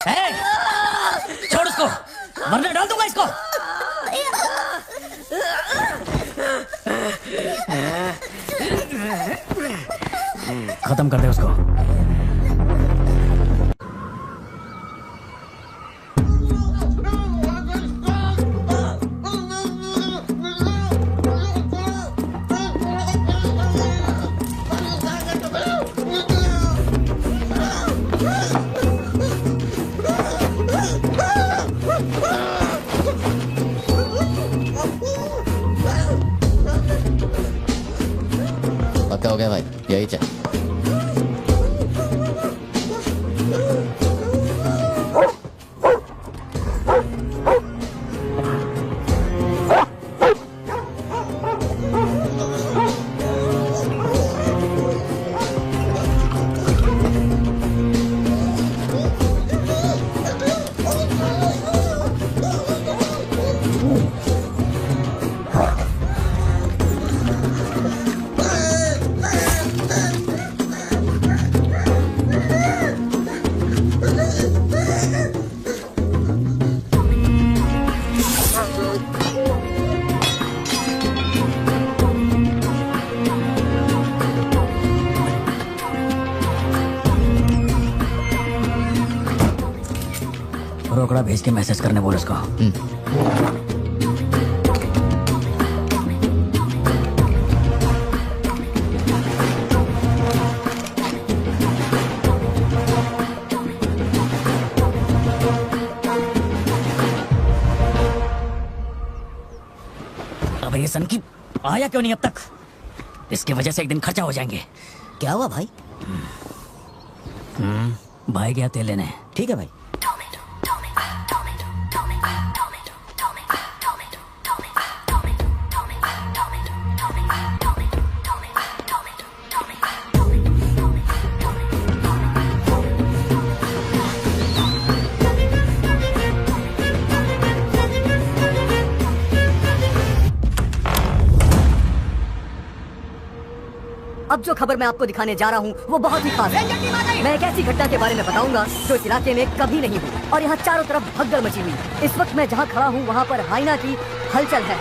छोड़ उसको वरना डाल दूंगा इसको। खत्म कर दे उसको। पक्का हो गया भाई, यही चल। रोकड़ा भेज के मैसेज करने बोल उसको। अब ये सन की आया क्यों नहीं अब तक? इसकी वजह से एक दिन खर्चा हो जाएंगे। क्या हुआ भाई? भाई गया तेल लेने। ठीक है भाई। अब जो खबर मैं आपको दिखाने जा रहा हूँ वो बहुत ही खास है। मैं एक ऐसी घटना के बारे में बताऊंगा जो इस इलाके में कभी नहीं हुई और यहाँ चारों तरफ भगदड़ मची हुई। इस वक्त मैं जहाँ खड़ा हूँ वहाँ पर हाइना की हलचल है।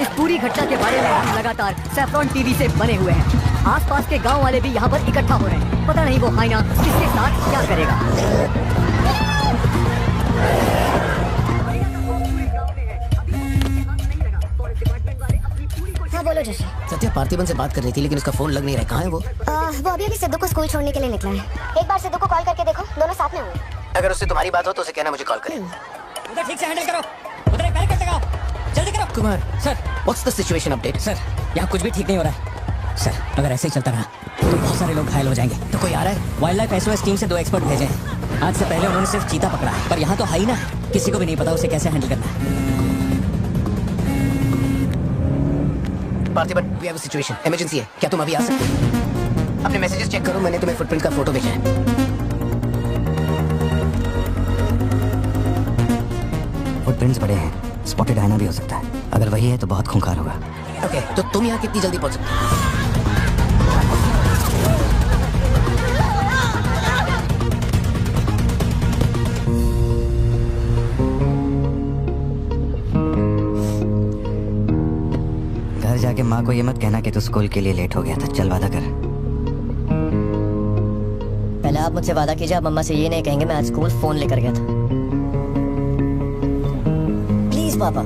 इस पूरी घटना के बारे में हम लगातार सैफ्रॉन टीवी से बने हुए हैं। आसपास के गांव वाले भी यहाँ पर इकट्ठा हो रहे हैं। पता नहीं वो हाइना किसके साथ क्या करेगा। हाँ बोलो जोशी। सत्या पार्थिबन से बात कर रही थी लेकिन उसका फोन लग नहीं रहा है। कहाँ है वो? वो अभी सिद्धू को स्कूल छोड़ने के लिए निकला है। एक बार सिद्धू को कॉल करके देखो, दोनों साथ में होंगे। अगर उससे तुम्हारी बात हो तो उसे कहना मुझे कॉल करे। उधर ठीक से हैंडल करो, उधर एक बैरिकेड लगाओ, जल्दी करो। Kumar sir, what's the situation update? Sir यहाँ कुछ भी ठीक नहीं हो रहा है। सर अगर ऐसे ही चलता रहा तो बहुत सारे लोग घायल हो जाएंगे। तो कोई आ रहा है? वाइल्ड लाइफ एसओएस टीम से 2 एक्सपर्ट भेजे हैं। आज से पहले उन्होंने सिर्फ चीता पकड़ा है, पर यहाँ तो हाइना है। किसी को भी नहीं पता उसे कैसे हैंडल करना है। Parthiban, we have a situation, emergency है। क्या तुम अभी आ सकते हो? अपने मैसेजेस चेक करो, मैंने तुम्हें फुटप्रिंट का फोटो भेजा है। फुटप्रिंट्स बड़े हैं, स्पॉटेड हाइना भी हो सकता है। अगर वही है तो बहुत खूंखार होगा। ओके, तो तुम यहाँ कितनी जल्दी पहुँच सकते हो? घर जाके माँ को ये मत कहना कि तू स्कूल के लिए लेट हो गया था। चल वादा कर। पहले आप मुझसे वादा कीजिए, आप मम्मा से ये नहीं कहेंगे मैं आज स्कूल फोन लेकर गया था। प्लीज पापा।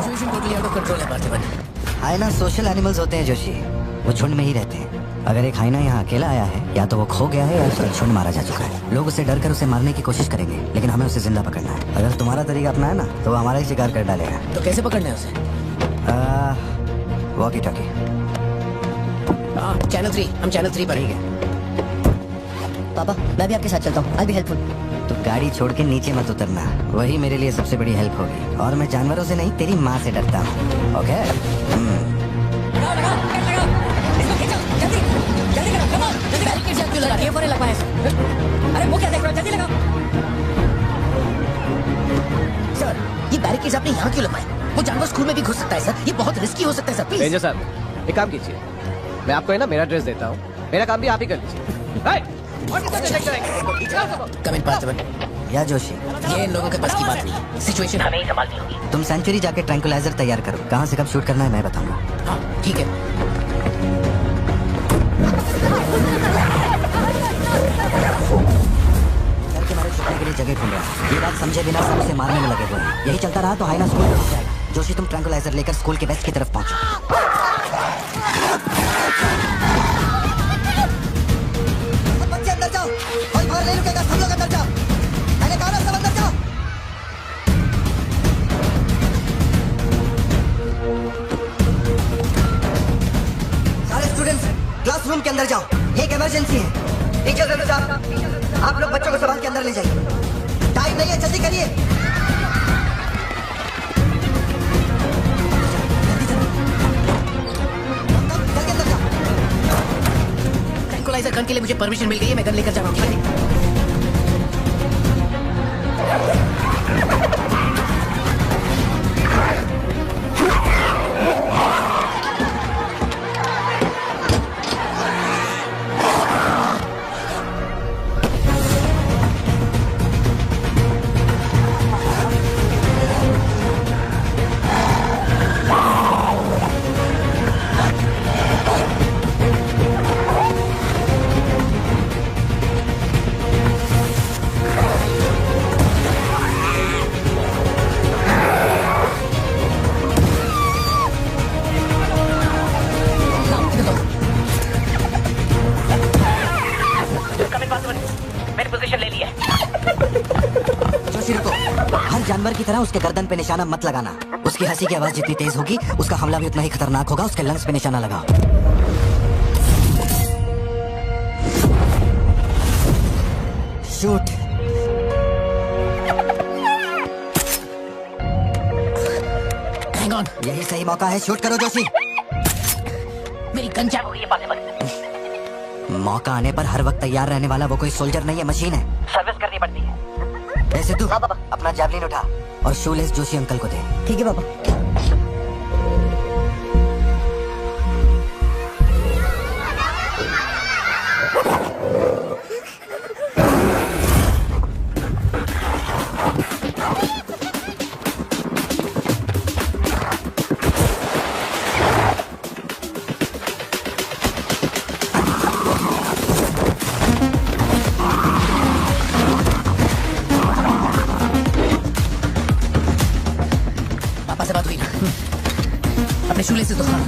Situation totally out of control है पार्थिबन। हाइना सोशल एनिमल्स होते हैं जोशी, वो झुंड में ही रहते हैं। अगर एक हाइना यहाँ अकेला आया है या तो वो खो गया है या उसका झुंड मारा जा चुका है। लोग उससे डर कर उसे मारने की कोशिश करेंगे लेकिन हमें उसे जिंदा पकड़ना है। अगर तुम्हारा तरीका अपना है ना तो वो हमारा ही शिकार कर डालेगा। तो कैसे पकड़ना है उसे? Walkie talkie. चैनल 3, हम चैनल 3 पर हैं। पापा मैं भी आपके साथ चलता हूँ, आई बी हेल्पफुल। तो गाड़ी छोड़ के नीचे मत उतरना, वही मेरे लिए सबसे बड़ी हेल्प होगी। और मैं जानवरों से नहीं तेरी माँ से डरता हूँ। ओके? लगाओ, लगाओ, लगाओ, इसको खींचो, जल्दी, जल्दी करो, कम ऑन, जल्दी बैरिकेड क्यों लगा रहे हो? ये लगवाया सर। अरे वो क्या देख रहे हो? जल्दी लगाओ। सर, ये बैरिकेड्स आपने यहाँ क्यों लगवाए? वो जानवर स्कूल में भी घुस सकता है सर। ये बहुत रिस्की हो सकता है सर, प्लीज। रेंजर साहब, एक काम कीजिए, मैं आपको है ना मेरा ड्रेस देता हूँ, मेरा काम भी आप ही कर लीजिए। कम इन पार्थिवन। या जोशी, ये इन लोगों के पास की बात नहीं है। सिचुएशन हमें ही संभालनी होगी। तुम सेंचुरी जाके ट्रैंकुलाइजर तैयार करो। कहाँ से कब शूट करना है मैं बताऊंगा। हाँ, ठीक है। चल के मारे छुपने के लिए जगह ढूंढ रहा है। ये बात समझे बिना सब उसे मारने में लगे हुए हैं। यही चलता रहा तो हाइना स्कूल में घुस जाएगा। जोशी, तुम ट्रैंकुलाइजर लेकर स्कूल के वेस्ट की तरफ पहुंचो। बच्चे अंदर जाओ, कोई बाहर नहीं रुकेगा, सब लोग अंदर जाओ। मैंने कहा ना, सब अंदर जाओ। सारे स्टूडेंट्स क्लासरूम के अंदर जाओ, एक इमरजेंसी है। टीचर्स अंदर जाओ, आप लोग बच्चों को संभाल के अंदर ले जाइए। टाइम नहीं है, जल्दी करिए। जल्दी अंदर जाओ। ट्रैंकुलाइजर गन के लिए मुझे परमिशन मिल गई है, मैं गन लेकर जा रहा हूँ। जानवर की तरह उसके गर्दन पे निशाना मत लगाना। उसकी हंसी की आवाज जितनी तेज होगी, उसका हमला भी उतना ही खतरनाक होगा। उसके लंग्स पे निशाना लगाओ। शूट। Hang on. यही सही मौका है, शूट करो जोशी। मेरी गन जैम हो गई है पार्थिवन। मौका आने पर हर वक्त तैयार रहने वाला वो कोई सोल्जर नहीं है, मशीन है। सर्विस करनी पड़ती है। ऐसे तू अपना जैवलिन उठा और शूलेस जोशी अंकल को दे। ठीक है पापा। अपने शूले से तो हाँ।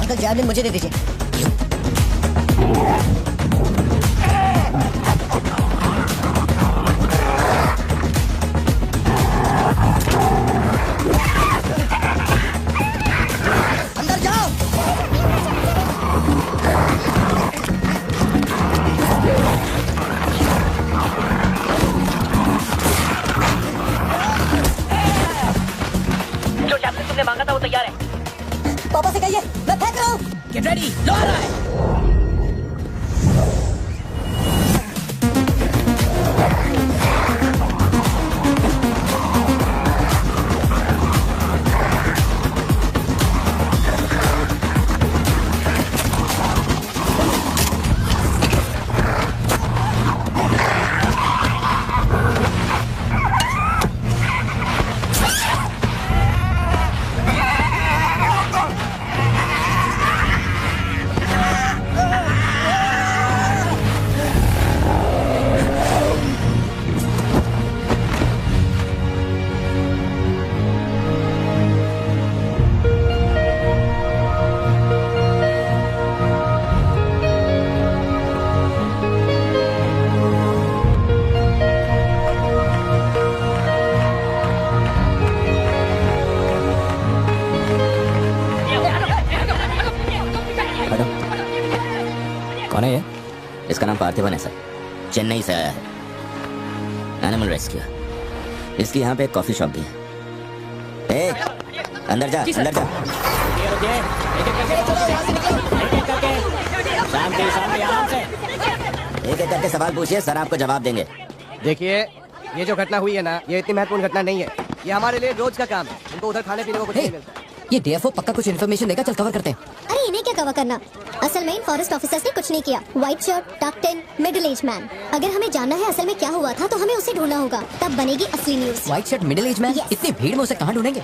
अंकल जैवलिन मुझे दे दीजिए। मांगा था वो तैयार है। पापा से कहिए मैं फेंक रहा हूँ। गेट रेडी, लो आ रहा है। पार्थिवन है सर, चेन्नई से आया है, एनिमल रेस्क्यू। इसकी यहाँ पे एक कॉफी शॉप भी है। ए, अंदर जा, अंदर जा। एक एक करके सवाल पूछिए, सर आपको जवाब देंगे। देखिए, ये जो घटना हुई है ना, ये इतनी महत्वपूर्ण घटना नहीं है। ये हमारे लिए रोज का काम है। उनको उधर खाने पीने को कुछ नहीं मिलता। ये डीएफओ पक्का कुछ इन्फॉर्मेशन देगा, चल कवर करते हैं। अरे इन्हें क्या कवर करना, असल में इन फॉरेस्ट ऑफिसर्स ने कुछ नहीं किया। व्हाइट शर्ट, टक टेन, मिडिल एज मैन। अगर हमें जानना है असल में क्या हुआ था तो हमें उसे ढूंढना होगा, तब बनेगी असली news. White shirt, middle age man, इतनी भीड़ में उसे कहाँ ढूंढेंगे?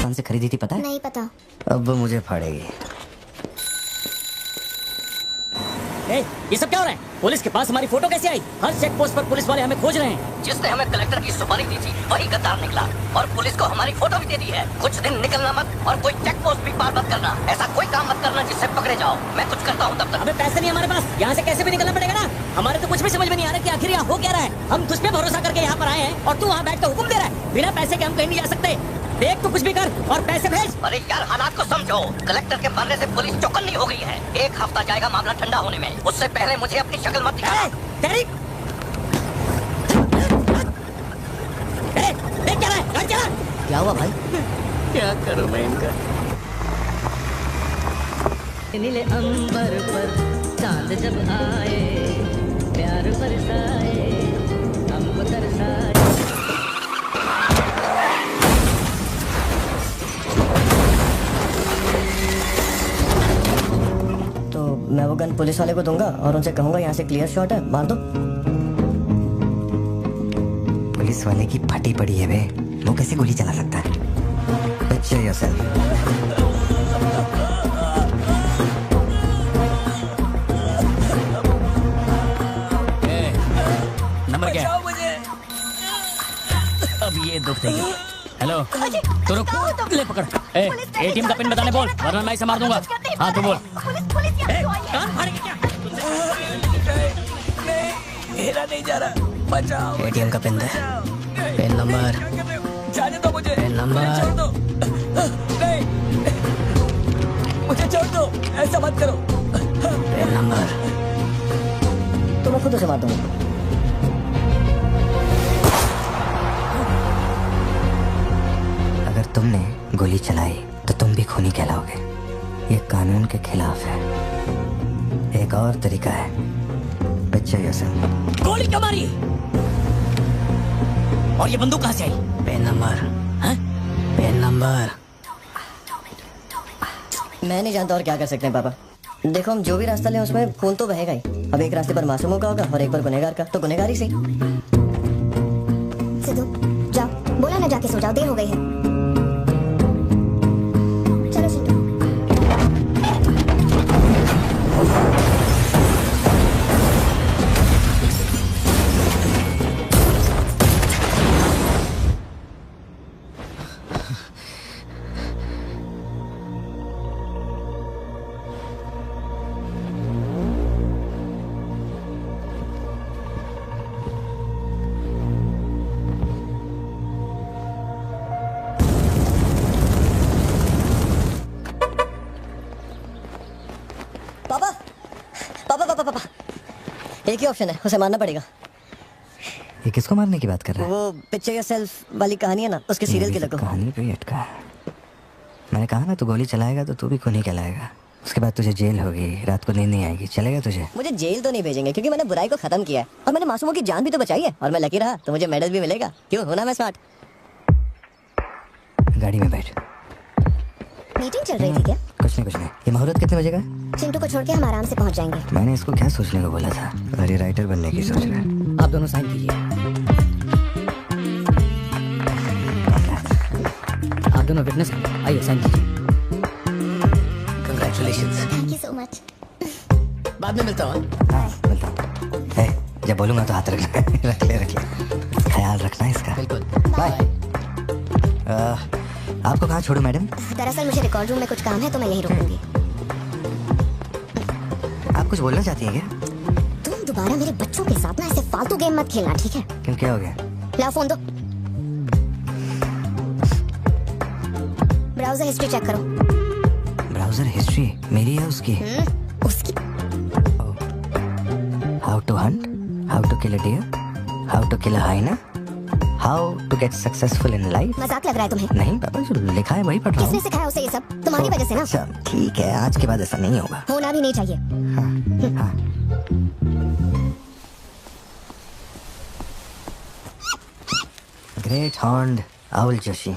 कौन से खरीदी थी पता है? नहीं पता। अब वो मुझे फाड़ेगी। ये सब क्या हो रहा है? पुलिस के पास हमारी फोटो कैसे आई? हर चेक पोस्ट पर पुलिस वाले हमें खोज रहे हैं। जिसने हमें कलेक्टर की सुपारी दी थी वही गद्दार निकला और पुलिस को हमारी फोटो भी दे दी है। कुछ दिन निकलना मत और कोई चेक पोस्ट भी पार मत करना। ऐसा कोई काम मत करना जिससे पकड़े जाओ। मैं कुछ करता हूँ तब तक। हमें पैसे नहीं हमारे पास, यहाँ से कैसे भी निकलना पड़ेगा ना। हमारे तो कुछ भी समझ में नहीं आ रहा कि आखिर यहाँ हो क्या रहा है। हम तुझ पे भरोसा करके यहाँ पर आए हैं और तू वहाँ बैठ कर हुक्म दे रहा है। बिना पैसे के हम कहीं नहीं जा सकते। देख तो कुछ भी कर और पैसे भेज। अरे यार हालात को समझो। कलेक्टर के मरने से पुलिस चौकन्नी हो गई है। 1 हफ्ता जाएगा मामला ठंडा होने में। उससे पहले मुझे अपनी शक्ल मत दिखाना। तेरी देख क्या रहा है? क्या रहा है? क्या हुआ भाई? क्या करूं मैं इनका? नीले अंबर पर चांद जब आए, प्यार बरसाए, हमको तरसाए। तो मैं वो गन पुलिस वाले को दूंगा और उनसे कहूंगा यहाँ से क्लियर शॉट है, मार दो। पुलिस वाले की फटी पड़ी है बे, वो कैसे गोली चला सकता है? Picture yourself. नंबर क्या है? अब ये दुख देगी। हेलो, तो रुक, ले पकड़। एटीएम का पिन बताने बोल, वरना मैं इसे मार दूंगा। हाँ तू बोल। कान फाड़ेगी क्या? मेरा नहीं जा रहा, बचाओ। एटीएम का पिन दे, पिन नंबर, जाने दो मुझे, पिन नंबर। नहीं, मुझे छोड़ दो, ऐसा मत करो। पिन नंबर तो मैं खुद उसे मार दूंगा। अगर तुमने गोली चलाई तो तुम भी खूनी कहलाओगे। ये कानून के खिलाफ है। एक और तरीका है। Picture yourself. गोली क्यों मारी? और ये बंदूक कहाँ से आई? पिन नंबर, हाँ? Pin number. मैं नहीं जानता और क्या कर सकते हैं पापा। देखो हम जो भी रास्ता लें उसमें खून तो बहेगा ही। अब एक रास्ते पर मासूमों का होगा और एक पर गुनहगार का, तो गुनहगार ही सही। सिद्धू जाओ, बोला ना जाके सो जाओ, देर हो गई है। चलो सिद्धू। पापा पापा पापा पापा, एक ही ऑप्शन है, उसे मारना पड़ेगा। ये किसको मारने की बात कर रहा है? वो पिक्चर योरसेल्फ वाली कहानी है ना, उसके सीरियल किलर को। कहानी पे ही अटका है। मैंने कहा ना, तू गोली चलाएगा तो तू भी खूनी कहलाएगा। उसके बाद तुझे जेल होगी, रात को नींद नहीं आएगी। चलेगा तुझे? मुझे जेल तो नहीं भेजेंगे क्योंकि मैंने बुराई को खत्म किया है और मैंने मासूमों की जान भी तो बचाई है और मैं लकी रहा तो मुझे मेडल भी मिलेगा। क्यों, होना मैं स्मार्ट। गाड़ी में बैठ। मीटिंग चल रही थी क्या? कुछ नहीं। ये मुहूर्त कितने बजे का? चिंटू को छोड़ के हम आराम से पहुंच जाएंगे। मैंने इसको क्या सोचने को बोला था? और ये राइटर बनने की सोच रहा है। आप दोनों साइन कीजिए। आप दोनों विटनेस हैं, आइए साइन कीजिए। Congratulations. Thank you so much. बाद में मिलता हूँ। हाँ, मिलता हूँ। जब बोलूंगा तो हाथ रखना। रख ले। ख्याल रखना इसका। बिल्कुल। बाय। आपको कहाँ छोड़ूं मैडम? दरअसल मुझे रिकॉर्ड रूम में कुछ काम है तो मैं यहीं रुकूंगी। आप कुछ बोलना चाहती हैं क्या? तुम दोबारा मेरे बच्चों के साथ ना ऐसे फालतू गेम मत खेलना, ठीक है? क्यों, क्या हो गया? ला फोन दो। ब्राउजर हिस्ट्री चेक करो। ब्राउजर हिस्ट्री मेरी है उसकी? उसकी। How to hunt, how to kill a deer, how to kill a hyena, how to get successful in life. मजाक लग रहा है तुम्हें? नहीं पापा, जो लिखा है वही पढ़ रहा किसने हूँ। सिखाया उसे ये सब? तुम्हारी वजह से ना। अच्छा ठीक है, आज के बाद ऐसा नहीं होगा। होना भी नहीं चाहिए। हाँ। ग्रेट हॉर्न्ड आउल जोशी,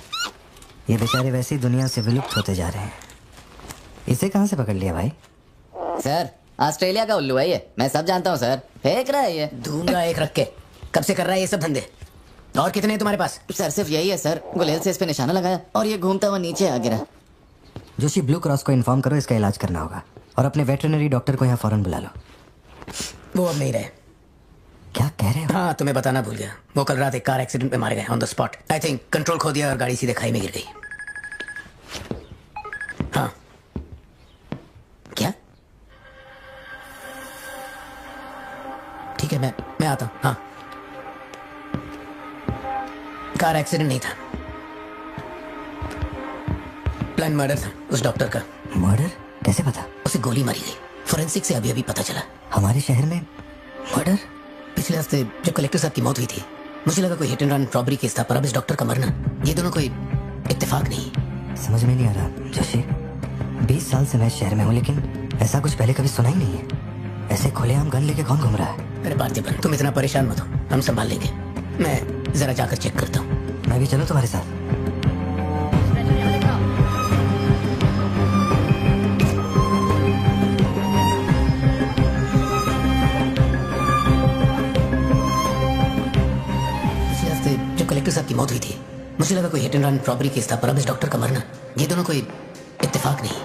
ये बेचारे वैसे ही दुनिया से विलुप्त होते जा रहे हैं। इसे कहाँ से पकड़ लिया भाई? सर ऑस्ट्रेलिया का उल्लू है ये, मैं सब जानता हूँ सर, फेंक रहा है ये। दूंगा एक रख के। कब से कर रहा है ये सब धंधे? और कितने हैं तुम्हारे पास? सर सिर्फ यही है सर, गुलेल से इस पे निशाना लगाया और ये घूमता हुआ नीचे आ गिरा। जोशी, ब्लू क्रॉस को इन्फॉर्म करो, इसका इलाज करना होगा। और अपने वेटरनरी डॉक्टर को यहाँ फौरन बुला लो। वो अब नहीं रहे। क्या कह रहे हो? हाँ, तुम्हें बताना भूल गया। वो कल रात एक कार एक्सीडेंट में मारे गए on the spot. I think control खो दिया और गाड़ी सीधे खाई में गिर गई। हाँ। क्या? ठीक है, मैं आता हूँ। हाँ, कार एक्सीडेंट नहीं था, प्लान मर्डर था उस डॉक्टर का। मर्डर? कैसे पता? उसे गोली मारी गई, फोरेंसिक से अभी अभी पता चला। हमारे शहर में मर्डर? पिछले हफ्ते जब कलेक्टर साहब की मौत हुई थी, मुझे लगा कोई hit and run robbery case था, पर अब इस डॉक्टर का मरना, ये दोनों कोई इत्तेफाक नहीं। समझ में नहीं आ रहा जोशी। 20 साल से मैं इस शहर में हूँ, लेकिन ऐसा कुछ पहले कभी सुना ही नहीं है। ऐसे खुलेआम गन लेके कौन घूम रहा है? अरे पार्थिबन, तुम इतना परेशान मत हो, हम संभाल लेंगे। मैं जरा जाकर चेक करता हूँ। मैं भी चलूं तुम्हारे साथ? पिछले हफ्ते जब कलेक्टर साहब की मौत हुई थी, मुझे लगा कोई hit and run robbery case था, पर अब इस डॉक्टर का मरना, ये दोनों कोई इत्तेफाक नहीं।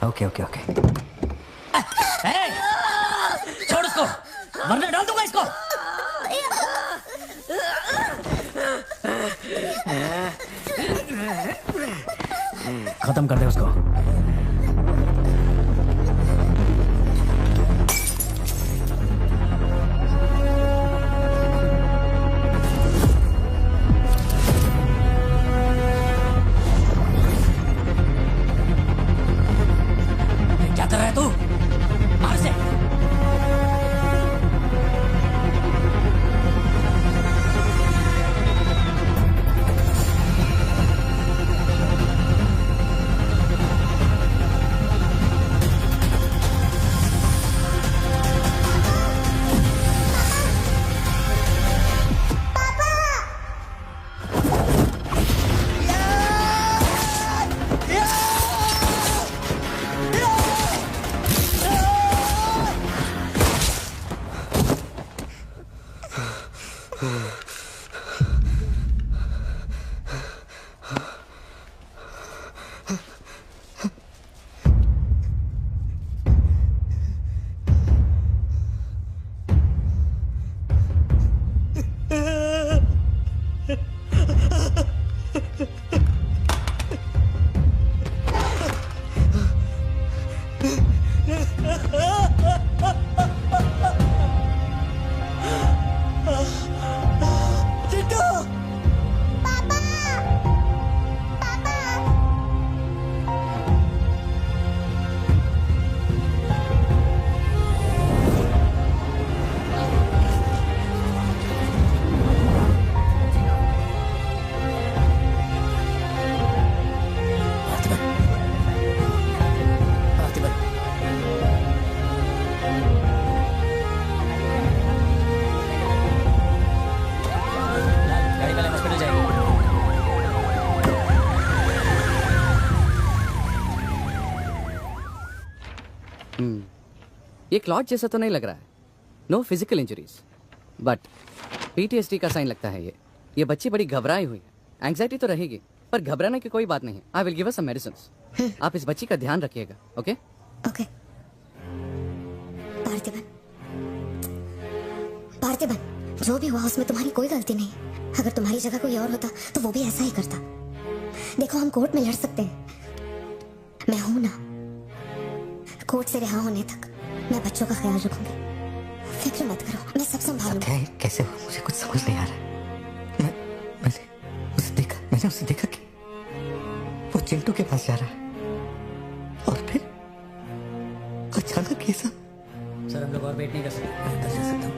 Okay okay okay. छोड़ उसको, वरना डाल दूंगा इसको। खत्म कर दे उसको। क्या कर रहा है तू? मार से। ये क्लॉट जैसा तो नहीं लग रहा है। No physical injuries, but PTSD का साइन लगता है ये बच्ची बड़ी घबराई हुई है। एंग्जाइटी तो रहेगी, पर घबराने की कोई बात नहीं है। I will give her some medicines. आप इस बच्ची का ध्यान रखिएगा, ओके? ओके। पार्थिबन, पार्थिबन, जो भी हुआ उसमें तुम्हारी कोई गलती नहीं। अगर तुम्हारी जगह कोई और होता तो वो भी ऐसा ही करता। देखो, हम कोर्ट में लड़ सकते हैं, मैं हूं ना। कोर्ट से रिहा होने तक मैं बच्चों का ख्याल रखूंगी, फिक्र मत करो, मैं सब संभालूंगी। कैसे हुआ मुझे कुछ समझ नहीं आ रहा। मैंने उसे देखा कि वो चिंटू के पास जा रहा है और फिर अचानक ये सब। सर, हम लोग और वेट नहीं कर सकते। मैं अंदर जा सकता हूँ?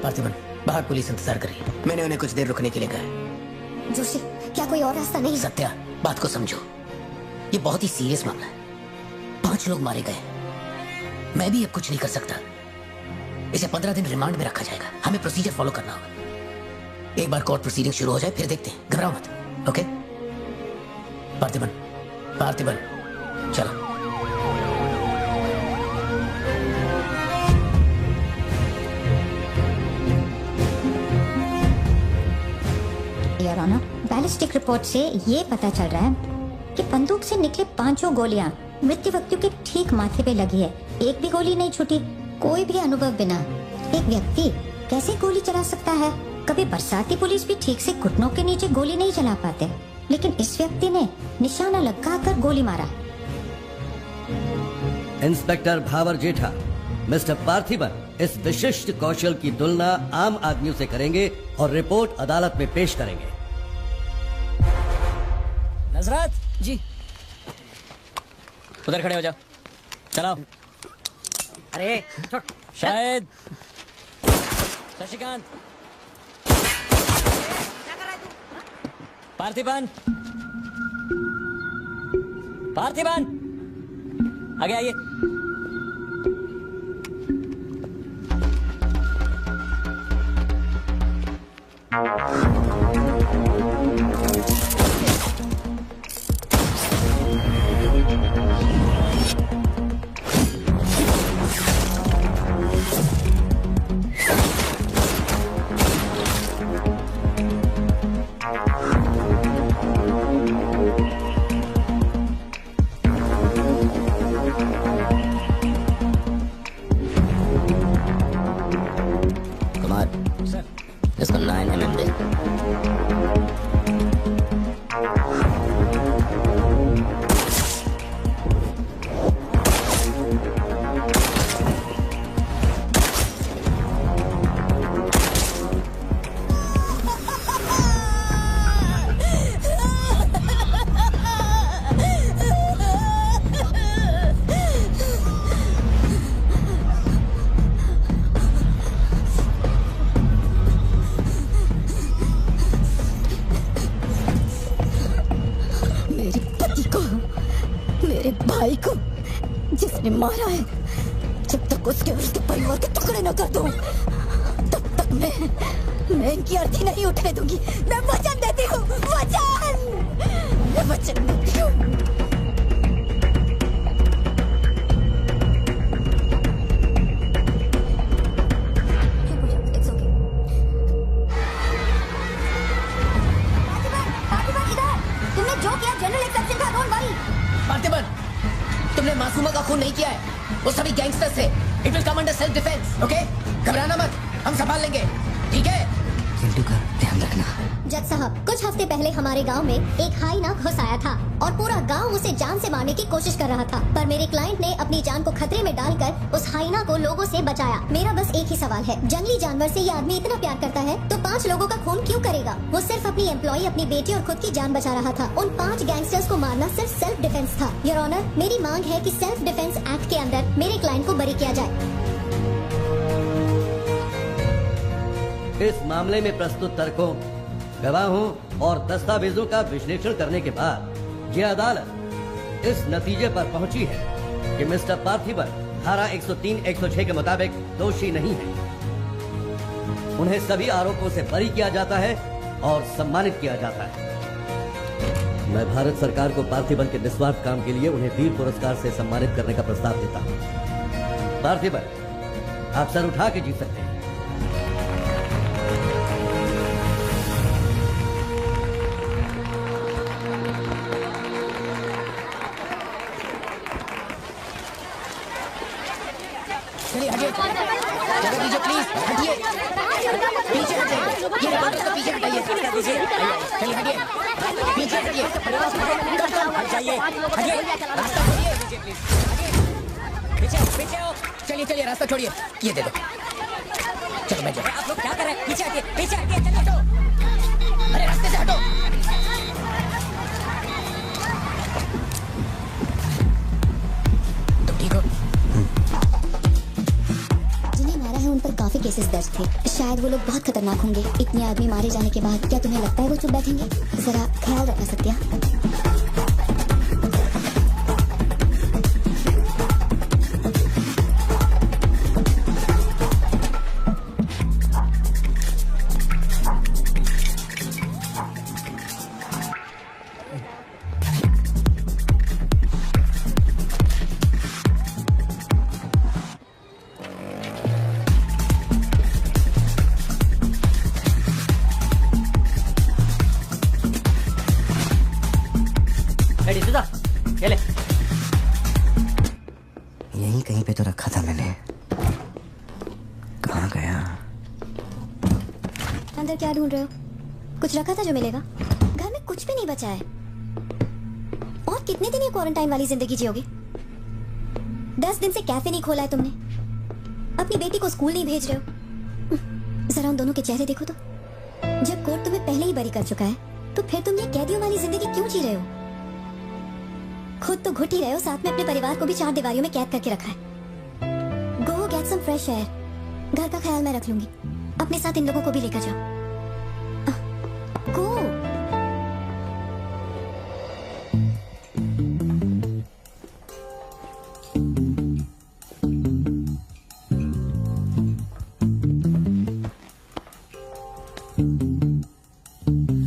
पार्थिबन, बाहर पुलिस इंतजार कर रही है। मैंने उन्हें कुछ देर रुकने के लिए कहा है। जोशी, क्या कोई और रास्ता नहीं? सत्या, बात को समझो, ये बहुत ही सीरियस मामला है। 5 लोग मारे गए, मैं भी अब कुछ नहीं कर सकता। इसे 15 दिन रिमांड में रखा जाएगा। हमें प्रोसीजर फॉलो करना होगा। एक बार कोर्ट प्रोसीडिंग शुरू हो जाए फिर देखते हैं। घबराओ मत, ओके? पार्थिबन, पार्थिबन, चलो। योर ऑनर, बैलिस्टिक रिपोर्ट से ये पता चल रहा है कि बंदूक से निकले 5 गोलियां मृत्यु व्यक्ति के ठीक माथे पे लगी है। एक भी गोली नहीं छूटी। कोई भी अनुभव बिना एक व्यक्ति कैसे गोली चला सकता है? कभी बरसाती पुलिस भी ठीक से घुटनों के नीचे गोली नहीं चला पाते, लेकिन इस व्यक्ति ने निशाना लगाकर गोली मारा। इंस्पेक्टर भावर जेठा, मिस्टर पार्थिबन इस विशिष्ट कौशल की तुलना आम आदमियों से करेंगे और रिपोर्ट अदालत में पेश करेंगे। नजरत जी, उधर खड़े हो जाओ। चलाओ। अरे शायद शशिकांत, पार्थिबन, पार्थिबन, आगे आइए। इसको 9 mm दे। भाई को जिसने मारा है, जब तक उसके उसके परिवार के टुकड़े न कर दूं, तब तक मैं इनकी अर्थी नहीं उठने दूंगी। मैं वचन देती हूँ, मैं वचन देती हूँ। तुमने मासूमा का खून नहीं किया है, वो सभी गैंगस्टर्स थे। It will come under self defence, okay? घबराना मत, हम संभाल लेंगे, ठीक है? चिंटू का ध्यान रखना। जज साहब, कुछ हफ्ते पहले हमारे गांव में एक हाइना घुस आया था और पूरा गांव उसे जान से मारने की कोशिश कर रहा था, पर मेरे क्लाइंट ने अपनी जान को खतरे में डालकर उस हाइना को लोगों से बचाया। मेरा बस एक ही सवाल है, जंगली जानवर से ये आदमी इतना प्यार करता है तो 5 लोगों का खून क्यों करेगा? वो सिर्फ अपनी एम्प्लॉय, अपनी बेटी और खुद की जान बचा रहा था। उन 5 गैंगस्टर्स को मारना सिर्फ सेल्फ डिफेंस था। योर ऑनर, मेरी मांग है कि सेल्फ डिफेंस एक्ट के अंदर मेरे क्लाइंट को बरी किया जाए। इस मामले में प्रस्तुत तर्कों, गवाहों और दस्तावेजों का विश्लेषण करने के बाद यह अदालत इस नतीजे पर पहुंची है कि मिस्टर पार्थिबन धारा 103-106 के मुताबिक दोषी नहीं है। उन्हें सभी आरोपों से बरी किया जाता है और सम्मानित किया जाता है। मैं भारत सरकार को पार्थिबन के निस्वार्थ काम के लिए उन्हें वीर पुरस्कार से सम्मानित करने का प्रस्ताव देता हूँ। पार्थिबन, आप सर उठा के जीत सकते हैं। चलिए हटिए, जगह दीजिए प्लीज, हटिए, पीछे हटिए, ये रिपोर्टर को पीछे हटाइए, चलिए हटिए, पीछे हटिए, हट जाइए, हटिए, रास्ता छोड़िए, पीछे पीछे हो, चलिए चलिए रास्ता छोड़िए, ये दे दो, चलो मैं जाऊँ। आप लोग क्या कर रहे हैं? पीछे हटिए, चलिए हटो। अरे रास्ते से हटो। तुम ठीक हो? जिन्हें मारा है उन पर काफी केसेस दर्ज थे। शायद वो लोग बहुत खतरनाक होंगे। इतने आदमी मारे जाने के बाद क्या तुम्हें लगता है वो चुप बैठेंगे? जरा ख्याल रखना सत्या। यहीं कहीं पे तो रखा था मैंने, कहाँ गया? अंदर क्या ढूंढ रहे हो? कुछ रखा था जो मिलेगा? घर में कुछ भी नहीं बचा है। और कितने दिन ये क्वारंटाइन वाली जिंदगी जियोगे? 10 दिन से कैफे नहीं खोला है तुमने। अपनी बेटी को स्कूल नहीं भेज रहे हो। जरा उन दोनों के चेहरे देखो तो। जब कोर्ट तुम्हें पहले ही बरी कर चुका है तो फिर तुम ये कैदियों वाली जिंदगी क्यों जी रहे हो? खुद तो घुट ही रहे हो, साथ में अपने परिवार को भी 4 दीवारियों में कैद करके रखा है। Go get some fresh air. घर का ख्याल मैं रख लूंगी। अपने साथ इन लोगों को भी लेकर जाओ। गो।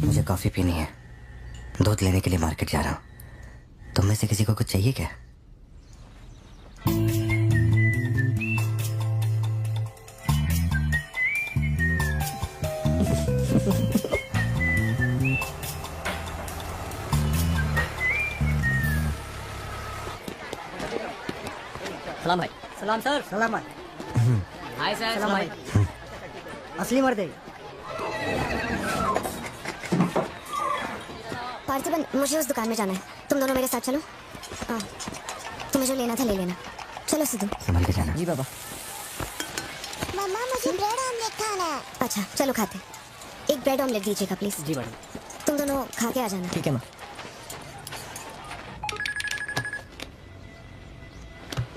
मुझे कॉफी पीनी है, दूध लेने के लिए मार्केट जा रहा हूँ। तुम में से किसी को कुछ चाहिए क्या? सलाम भाई। सलाम सर। सलाम भाई। Hi sir. सलाम भाई। असली मर्द है। पार्थिबन, मुझे उस दुकान में जाना है। तुम दोनों मेरे साथ चलो। हाँ, तुम्हें जो लेना था ले लेना। चलो सिद्धू। संभल के जाना। जी बाबा। मम्मा, मुझे ब्रेड ऑमलेट खाना है। अच्छा चलो खाते। एक ब्रेड ऑमलेट दीजिएगा प्लीज। जी मैडम। तुम दोनों खा के आ जाना। ठीक है माँ।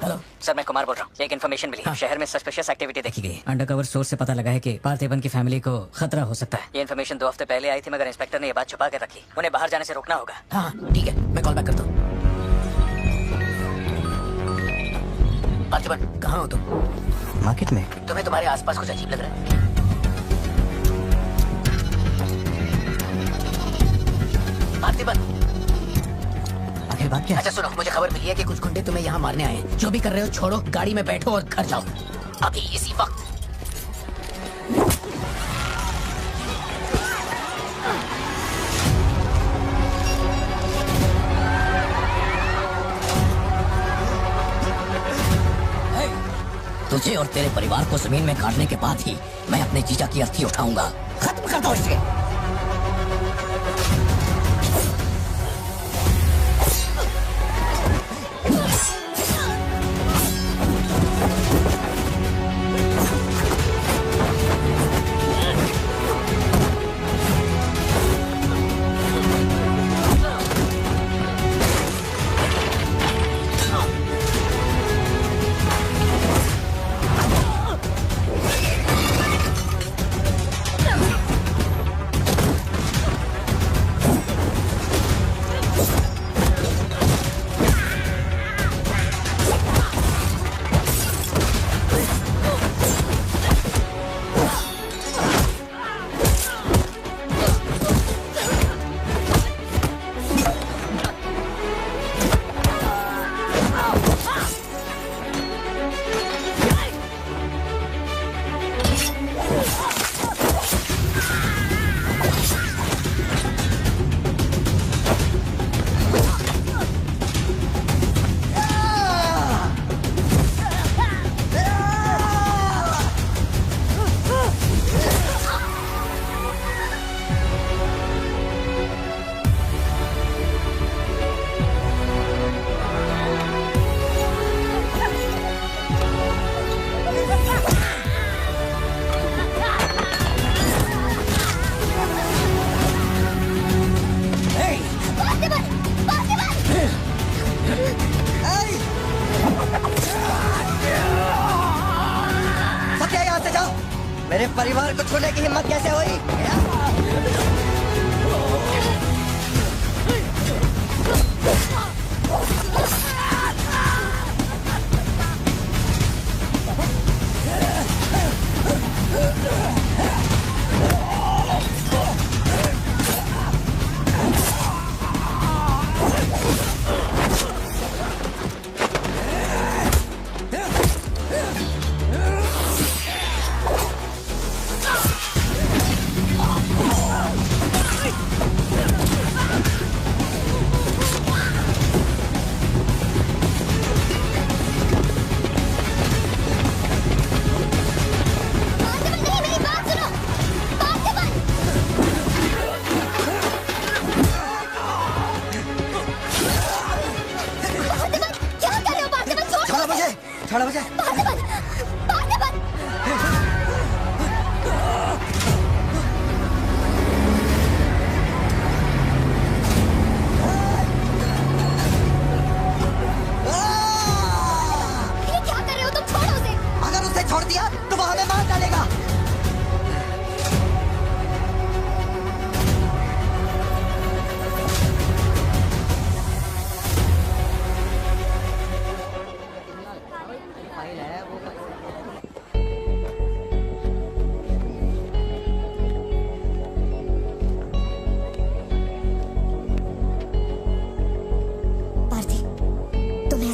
हेलो सर, मैं कुमार बोल रहा हूँ। एक इन्फॉर्मेशन मिली। शहर में सस्पिशियस एक्टिविटी देखी गई। अंडरकवर सोर्स से पता लगा है कि पार्थिबन की फैमिली को खतरा हो सकता है। ये इन्फॉर्मेशन 2 हफ्ते पहले आई थी, मगर इंस्पेक्टर ने ये बात छुपा के रखी। उन्हें बाहर जाने से रोकना होगा। हाँ ठीक है, मैं कॉल बैक करता हूँ। पार्थिबन, कहाँ हो तुम? मार्केट में। तुम्हें तुम्हारे आसपास कुछ अजीब लग रहा है? पार्थिबन, आखिर बात क्या है? अच्छा सुनो, मुझे खबर मिली है कि कुछ गुंडे तुम्हें यहाँ मारने आए हैं। जो भी कर रहे हो छोड़ो, गाड़ी में बैठो और घर जाओ अभी इसी वक्त। तुझे और तेरे परिवार को जमीन में गाड़ने के बाद ही मैं अपने जीजा की अर्थी उठाऊंगा। खत्म कर दो इसे। मेरे परिवार को छूने की हिम्मत कैसे हुई? छोड़ो मुझे। अगर उसे छोड़ दिया तो वो हमें मार डालेगा।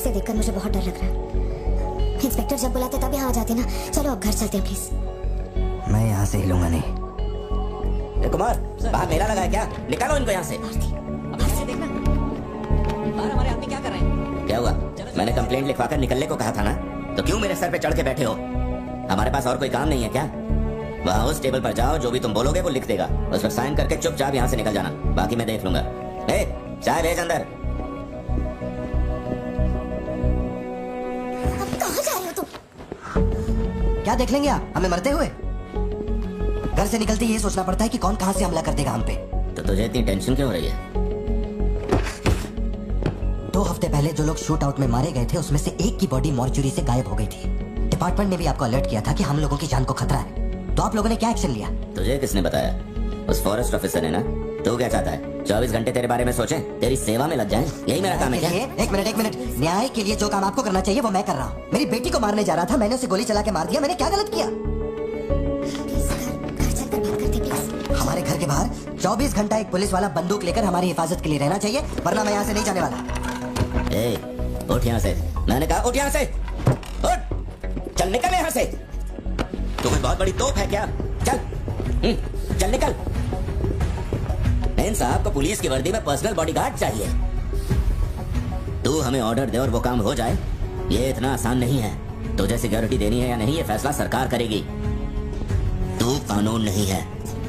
देखकर मुझे बहुत डर लग रहा है। इंस्पेक्टर जब बुलाते तब यहाँ आ जाते ना। चलो अब घर चलते हैं प्लीज। मैं यहाँ से हिलूंगा नहीं। कुमार, बाहर मेला लगा है क्या? निकालो इनको यहाँ से। हमारे आदमी क्या कर रहे हैं? क्या हुआ? मैंने कंप्लेंट लिखवाकर निकलने को कहा था ना, तो क्यों मेरे सर पे चढ़ के बैठे हो? हमारे पास और कोई काम नहीं है क्या? वहाँ उस टेबल पर जाओ, जो भी तुम बोलोगे वो लिख देगा। उस पर साइन करके चुपचाप यहाँ से निकल जाना, बाकी मैं देख लूंगा। चाय भेज अंदर। क्या देख लेंगे आप हमें मरते हुए? घर से निकलते ये सोचना पड़ता है कि कौन कहां से हमला कर देगा हम पे। तो तुझे इतनी टेंशन क्यों हो रही है? 2 हफ्ते पहले जो लोग शूट आउट में मारे गए थे उसमें से एक की बॉडी मॉर्चुरी से गायब हो गई थी। डिपार्टमेंट ने भी आपको अलर्ट किया था कि हम लोगों की जान को खतरा है, तो आप लोगों ने क्या एक्शन लिया? तुझे किसने बताया? उस फॉरेस्ट ऑफिसर ने ना। तू क्या चाहता है? 24 घंटे तेरे बारे में सोचें, तेरी सेवा में लग जाएं? यही मेरा काम है क्या? एक मिनट। न्याय के लिए जो काम आपको करना चाहिए वो मैं कर रहा हूँ। मेरी बेटी को मारने जा रहा था, मैंने उसे गोली चला के मार दिया। मैंने क्या गलत किया? हमारे घर के बाहर 24 घंटा एक पुलिस वाला बंदूक लेकर हमारी हिफाजत के लिए रहना चाहिए, वरना मैं यहाँ से नहीं जाने वाला। उठ यहाँ से। मैंने कहा उठ यहाँ से। उठ, चल निकल यहाँ से। तू कोई बहुत बड़ी तोप है क्या? चल निकल। साहब को पुलिस की वर्दी में पर्सनल बॉडीगार्ड चाहिए। तू हमें ऑर्डर दे और वो काम हो जाए, ये इतना आसान नहीं है। तुझे सिक्योरिटी देनी है या नहीं, ये फैसला सरकार करेगी। तू कानून नहीं है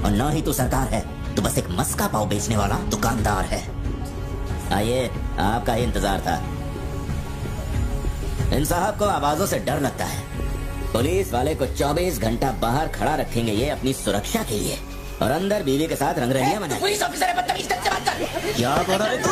और न ही तू सरकार है। तू बस एक मस्का पाव बेचने वाला दुकानदार है। आइए, आपका ही इंतजार था। इन साहब को आवाजों से डर लगता है। पुलिस वाले को 24 घंटा बाहर खड़ा रखेंगे ये अपनी सुरक्षा के लिए, और अंदर बीवी के साथ रंगरलियां मनाएंगे। पुलिस ऑफिसर है, बदतमीज ढंग से बात कर। क्या बोल रहा है तू?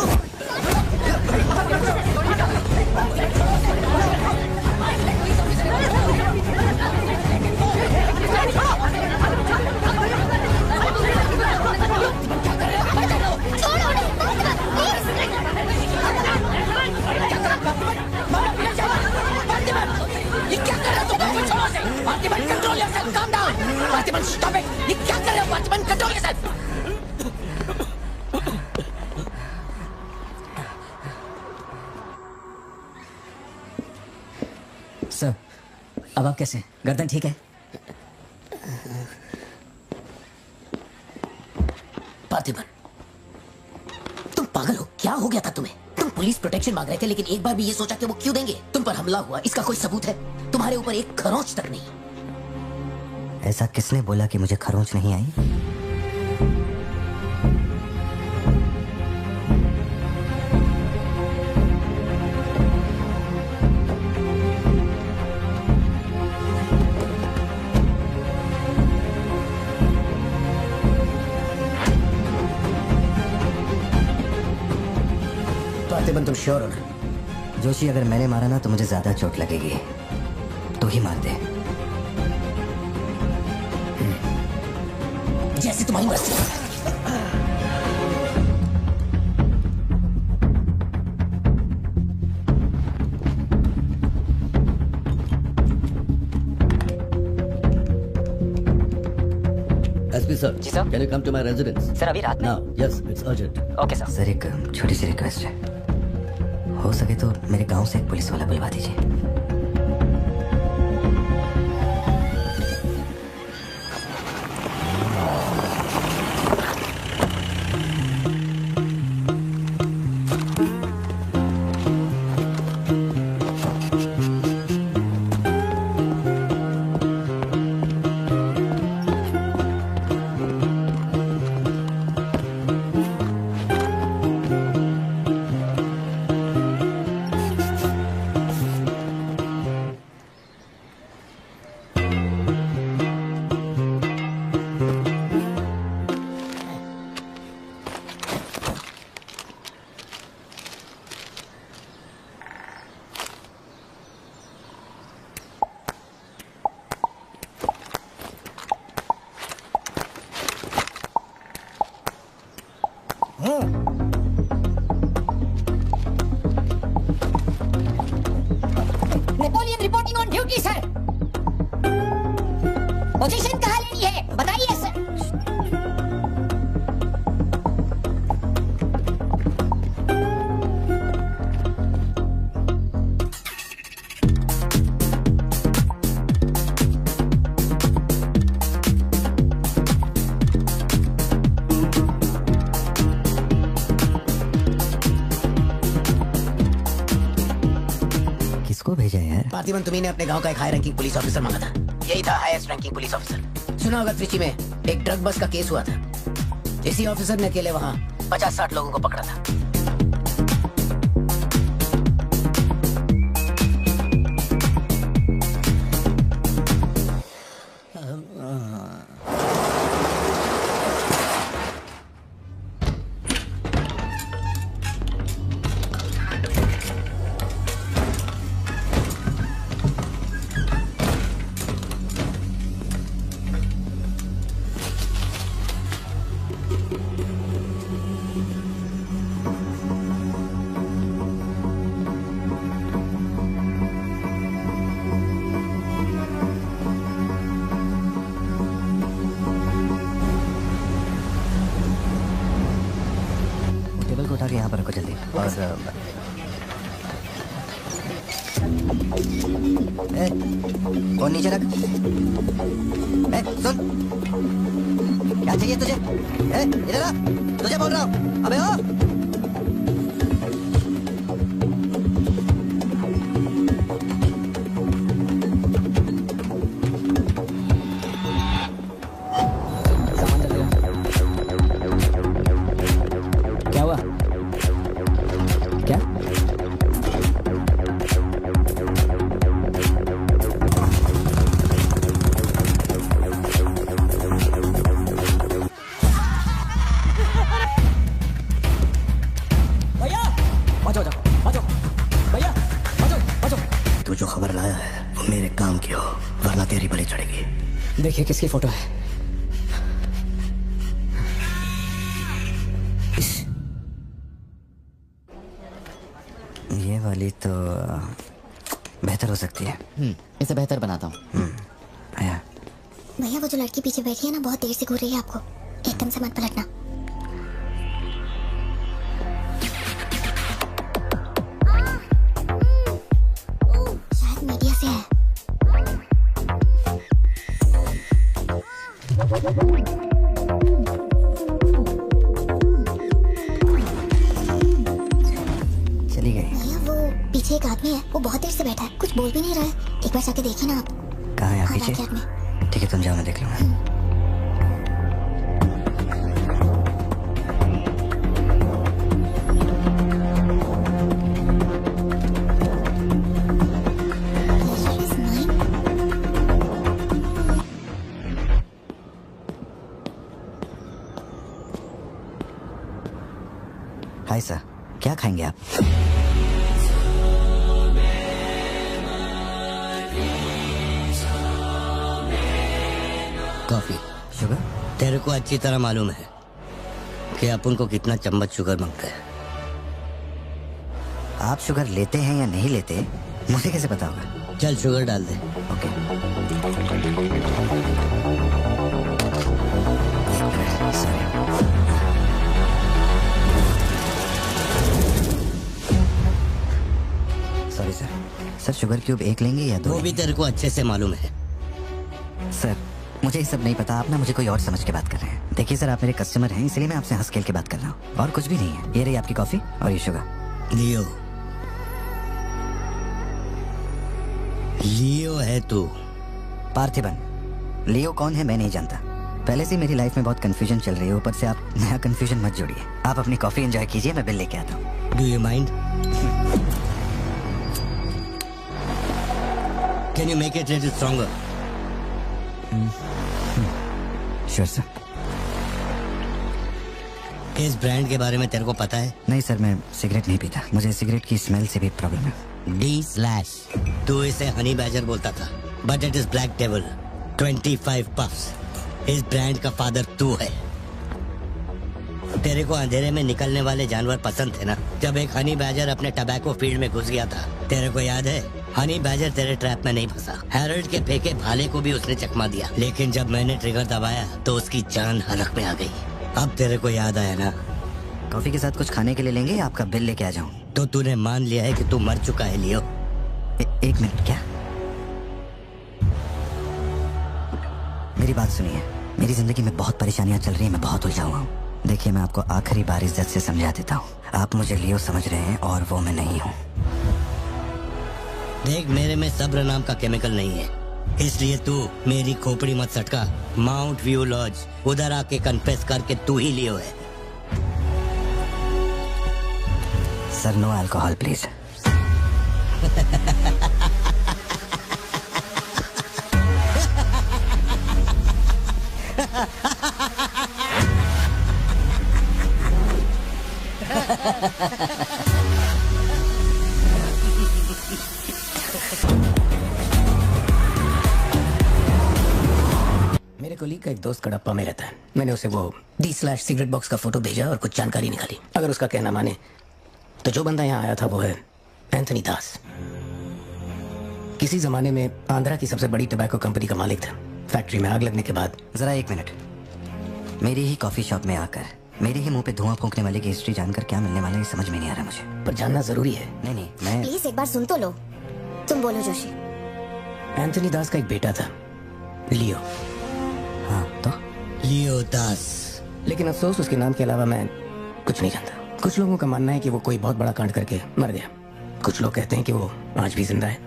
ये क्या कर रहे हो तुम? Parthiban, control yourself, calm down. Parthiban, stop it. ये क्या कर रहे हो पार्थिबन? Control yourself. सर, अब आप कैसे? गर्दन ठीक है? पार्थिबन, तुम पागल हो? क्या हो गया था तुम्हें? तुम पुलिस प्रोटेक्शन मांग रहे थे, लेकिन एक बार भी ये सोचा कि वो क्यों देंगे? तुम पर हमला हुआ, इसका कोई सबूत है? तुम्हारे ऊपर एक खरोंच तक नहीं। ऐसा किसने बोला कि मुझे खरोंच नहीं आई? पार्थिबन, तुम श्योर हो ना? जोशी, अगर मैंने मारा ना तो मुझे ज्यादा चोट लगेगी। तू ही मार दे। जैसे तुम्हारी मर्जी। एसपी सर, जी sir. Can you come to my residence sir अभी रात में? Now? Yes, it's urgent. Okay sir. Sir एक छोटी सी रिक्वेस्ट है, हो सके तो मेरे गांव से एक पुलिस वाला बुलवा दीजिए। Napoleon reporting on duty sir. Position कहाँ लेनी है बताइए सर। किसको भेजा है यार? पार्थिवन, तुम्ही ने अपने गांव का एक हाई रैंकिंग पुलिस ऑफिसर मांगा था। यही था हाईएस्ट रैंकिंग पुलिस ऑफिसर। सुना होगा त्रिची में एक ड्रग बस का केस हुआ था। इसी ऑफिसर ने अकेले वहाँ 50-60 लोगों को पकड़ा था। टेबल को उठा के यहाँ पर रखो जल्दी। और फोन नीचे रख। सुन, क्या चाहिए तुझे? इधर आ, तुझे बोल रहा हूँ। अबे ओ! क्या हुआ? क्या? भैया बचो बचो भैया बचो बचो। तू जो खबर लाया है वो मेरे काम की हो, वरना तेरी बलि चढ़ेगी। देखिए किसकी फोटो है। ये वाली तो बेहतर हो सकती है। इसे बेहतर बनाता हूँ। आया। भैया वो जो लड़की पीछे बैठी है ना, बहुत देर से घूर रही है आपको। एकदम से मत पलटना। शायद मीडिया से है। चली गई। भैया वो पीछे एक आदमी है, वो बहुत देर से बैठा है, कुछ बोल भी नहीं रहा है। एक बार जाके देखिए ना आप। कहाँ है आप? हाँ, पीछे? बैठे आदमी। ठीक है, तुम जाओ, मैं देख लूंगा। हाय सर, क्या खाएंगे आप? कॉफी। शुगर? तेरे को अच्छी तरह मालूम है कि अपन को कितना चम्मच शुगर मांगता है। आप शुगर लेते हैं या नहीं लेते मुझे कैसे पता होगा? चल शुगर डाल दे। Okay. Sorry sir. Sir sugar cube एक लेंगे या दो? वो भी तेरे को अच्छे से मालूम है। सर मुझे ये सब नहीं पता, आप ना मुझे कोई और समझ के बात कर रहे हैं। देखिए सर, आप मेरे कस्टमर हैं, इसलिए मैं आपसे हंस खेल के बात कर रहा हूँ, और कुछ भी नहीं है। ये रही आपकी कॉफी और ये शुगर। लियो, लियो है तू? पार्थिबन। लियो कौन है मैं नहीं जानता। पहले से मेरी लाइफ में बहुत कंफ्यूजन चल रही है, ऊपर से आप नया कंफ्यूजन मत जोड़िए। आप अपनी कॉफी एंजॉय कीजिए, मैं बिल लेके आता हूँ। Do you mind? Can you make it little stronger? Sure sir. इस ब्रांड के बारे में तेरे को पता है? नहीं सर, मैं सिगरेट नहीं पीता, मुझे सिगरेट की स्मेल से भी प्रॉब्लम है। D/, तू इसे हनी बैजर बोलता था, but it is black devil. 25 puffs. इस ब्रांड का फादर तू है। तेरे को अंधेरे में निकलने वाले जानवर पसंद थे ना? जब एक हनी बैजर अपने टबैको फील्ड में घुस गया था, तेरे को याद है? हनी बैजर तेरे ट्रैप में नहीं फंसा, हैरोल्ड के फेंके भाले को भी उसने चकमा दिया, लेकिन जब मैंने ट्रिगर दबाया तो उसकी जान हलक में आ गई। अब तेरे को याद आया ना? कॉफी के साथ कुछ खाने के लिए लेंगे, आपका बिल लेके आ जाऊं? तो तूने मान लिया है कि तू मर चुका है लियो? एक मिनट, क्या? मेरी बात सुनिए, मेरी जिंदगी में बहुत परेशानियां चल रही हैं, मैं बहुत उलझा हुआ हूँ। देखिए मैं आपको आखिरी बार इज्जत से समझा देता हूँ, आप मुझे लियो समझ रहे हैं और वो मैं नहीं हूँ। देख, मेरे में सब्र नाम का केमिकल नहीं है, इसलिए तू मेरी खोपड़ी मत सटका। माउंट व्यू लॉज, उधर आके कन्फेस करके तू ही लियो है। Sir no alcohol please. मेरे कोलीग का एक दोस्त कड़प्पा में रहता है। मैंने उसे वो D/ सिगरेट बॉक्स का फोटो भेजा और कुछ जानकारी निकाली। अगर उसका कहना माने तो जो बंदा यहाँ आया था वो है एंथनी दास। किसी जमाने में आंध्रा की सबसे बड़ी टबैको कंपनी का मालिक था। फैक्ट्री में आग लगने के बाद। जरा एक मिनट, मेरी ही कॉफी शॉप में आकर मेरे ही मुंह पे धुआं फूंकने वाले की हिस्ट्री जानकर क्या मिलने वाला है समझ में नहीं आ रहा मुझे। पर जानना जरूरी है। नहीं, मैं प्लीज एक बार सुन तो लो। तुम बोलो जोशी। एंथनी दास का एक बेटा था, लियो। हाँ तो? लियो दास। लेकिन अफसोस उसके नाम के अलावा मैं कुछ नहीं जानता। कुछ लोगों का मानना है कि वो कोई बहुत बड़ा कांड करके मर गया। कुछ लोग कहते हैं कि वो आज भी जिंदा है।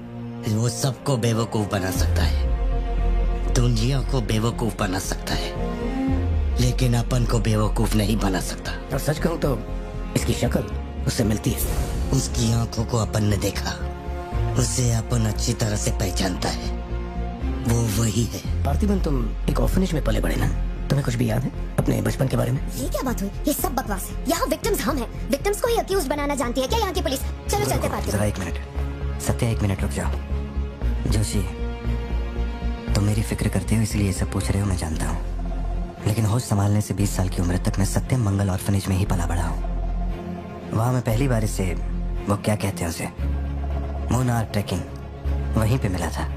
वो सबको बेवकूफ बना सकता है, दुनिया को बेवकूफ बना सकता है, लेकिन अपन को बेवकूफ नहीं बना सकता। और सच कहूं तो इसकी शक्ल उससे मिलती है। उसकी आंखों को अपन ने देखा, उसे अपन अच्छी तरह से पहचानता है। वो वही है। पार्थिबन, तुम एक ऑर्फनेज में पले बड़े ना? तुम्हें कुछ भी याद है अपने बचपन के बारे में? ये क्या बात हुई? ये सब बकवास है। यहाँ विक्टिम्स हम हैं। विक्टिम्स को ही अक्यूज बनाना जानती है क्या यहाँ की पुलिस? चलो चलते पार्थिबन। जरा एक मिनट, सत्या एक मिनट रुक जाओ। जोशी, तुम मेरी फिक्र करते हो इसलिए ये सब पूछ रहे हो, मैं जानता हूँ, लेकिन होश संभालने से 20 साल की उम्र तक मैं सत्यम मंगल ऑर्फनेज में ही पला बड़ा हूँ। वहाँ मैं पहली बार इसे, वो क्या कहते हैं उसे, मोनार ट्रैकिंग, वहीं पे मिला था।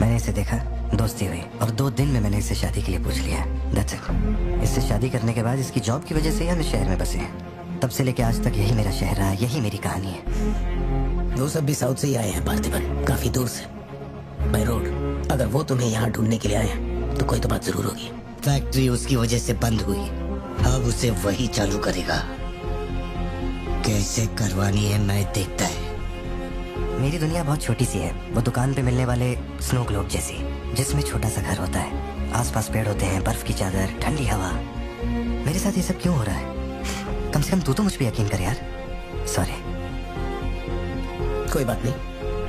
मैंने इसे देखा, दोस्ती हुई और 2 दिन में मैंने इससे शादी के लिए पूछ लिया। That's it। इससे शादी करने के बाद इसकी जॉब की वजह से हम इस शहर में बसे हैं। तब से लेके आज तक यही मेरा शहर रहा, यही मेरी कहानी है। वो सब भी साउथ से ही आए हैं पार्थिबन, काफी दूर से, बाय रोड। अगर वो तुम्हें यहाँ ढूंढने के लिए आए हैं तो कोई तो बात जरूर होगी। फैक्ट्री उसकी वजह से बंद हुई, अब उसे वही चालू करेगा। कैसे करवानी है मैं देखता है। मेरी दुनिया बहुत छोटी सी है, वो दुकान पे मिलने वाले स्नो ग्लोब जैसी, जिसमें छोटा सा घर होता है, आसपास पेड़ होते हैं, बर्फ की चादर, ठंडी हवा। मेरे साथ ये सब क्यों हो रहा है? कम से कम तू तो मुझ पे यकीन कर यार। सॉरी। कोई बात नहीं,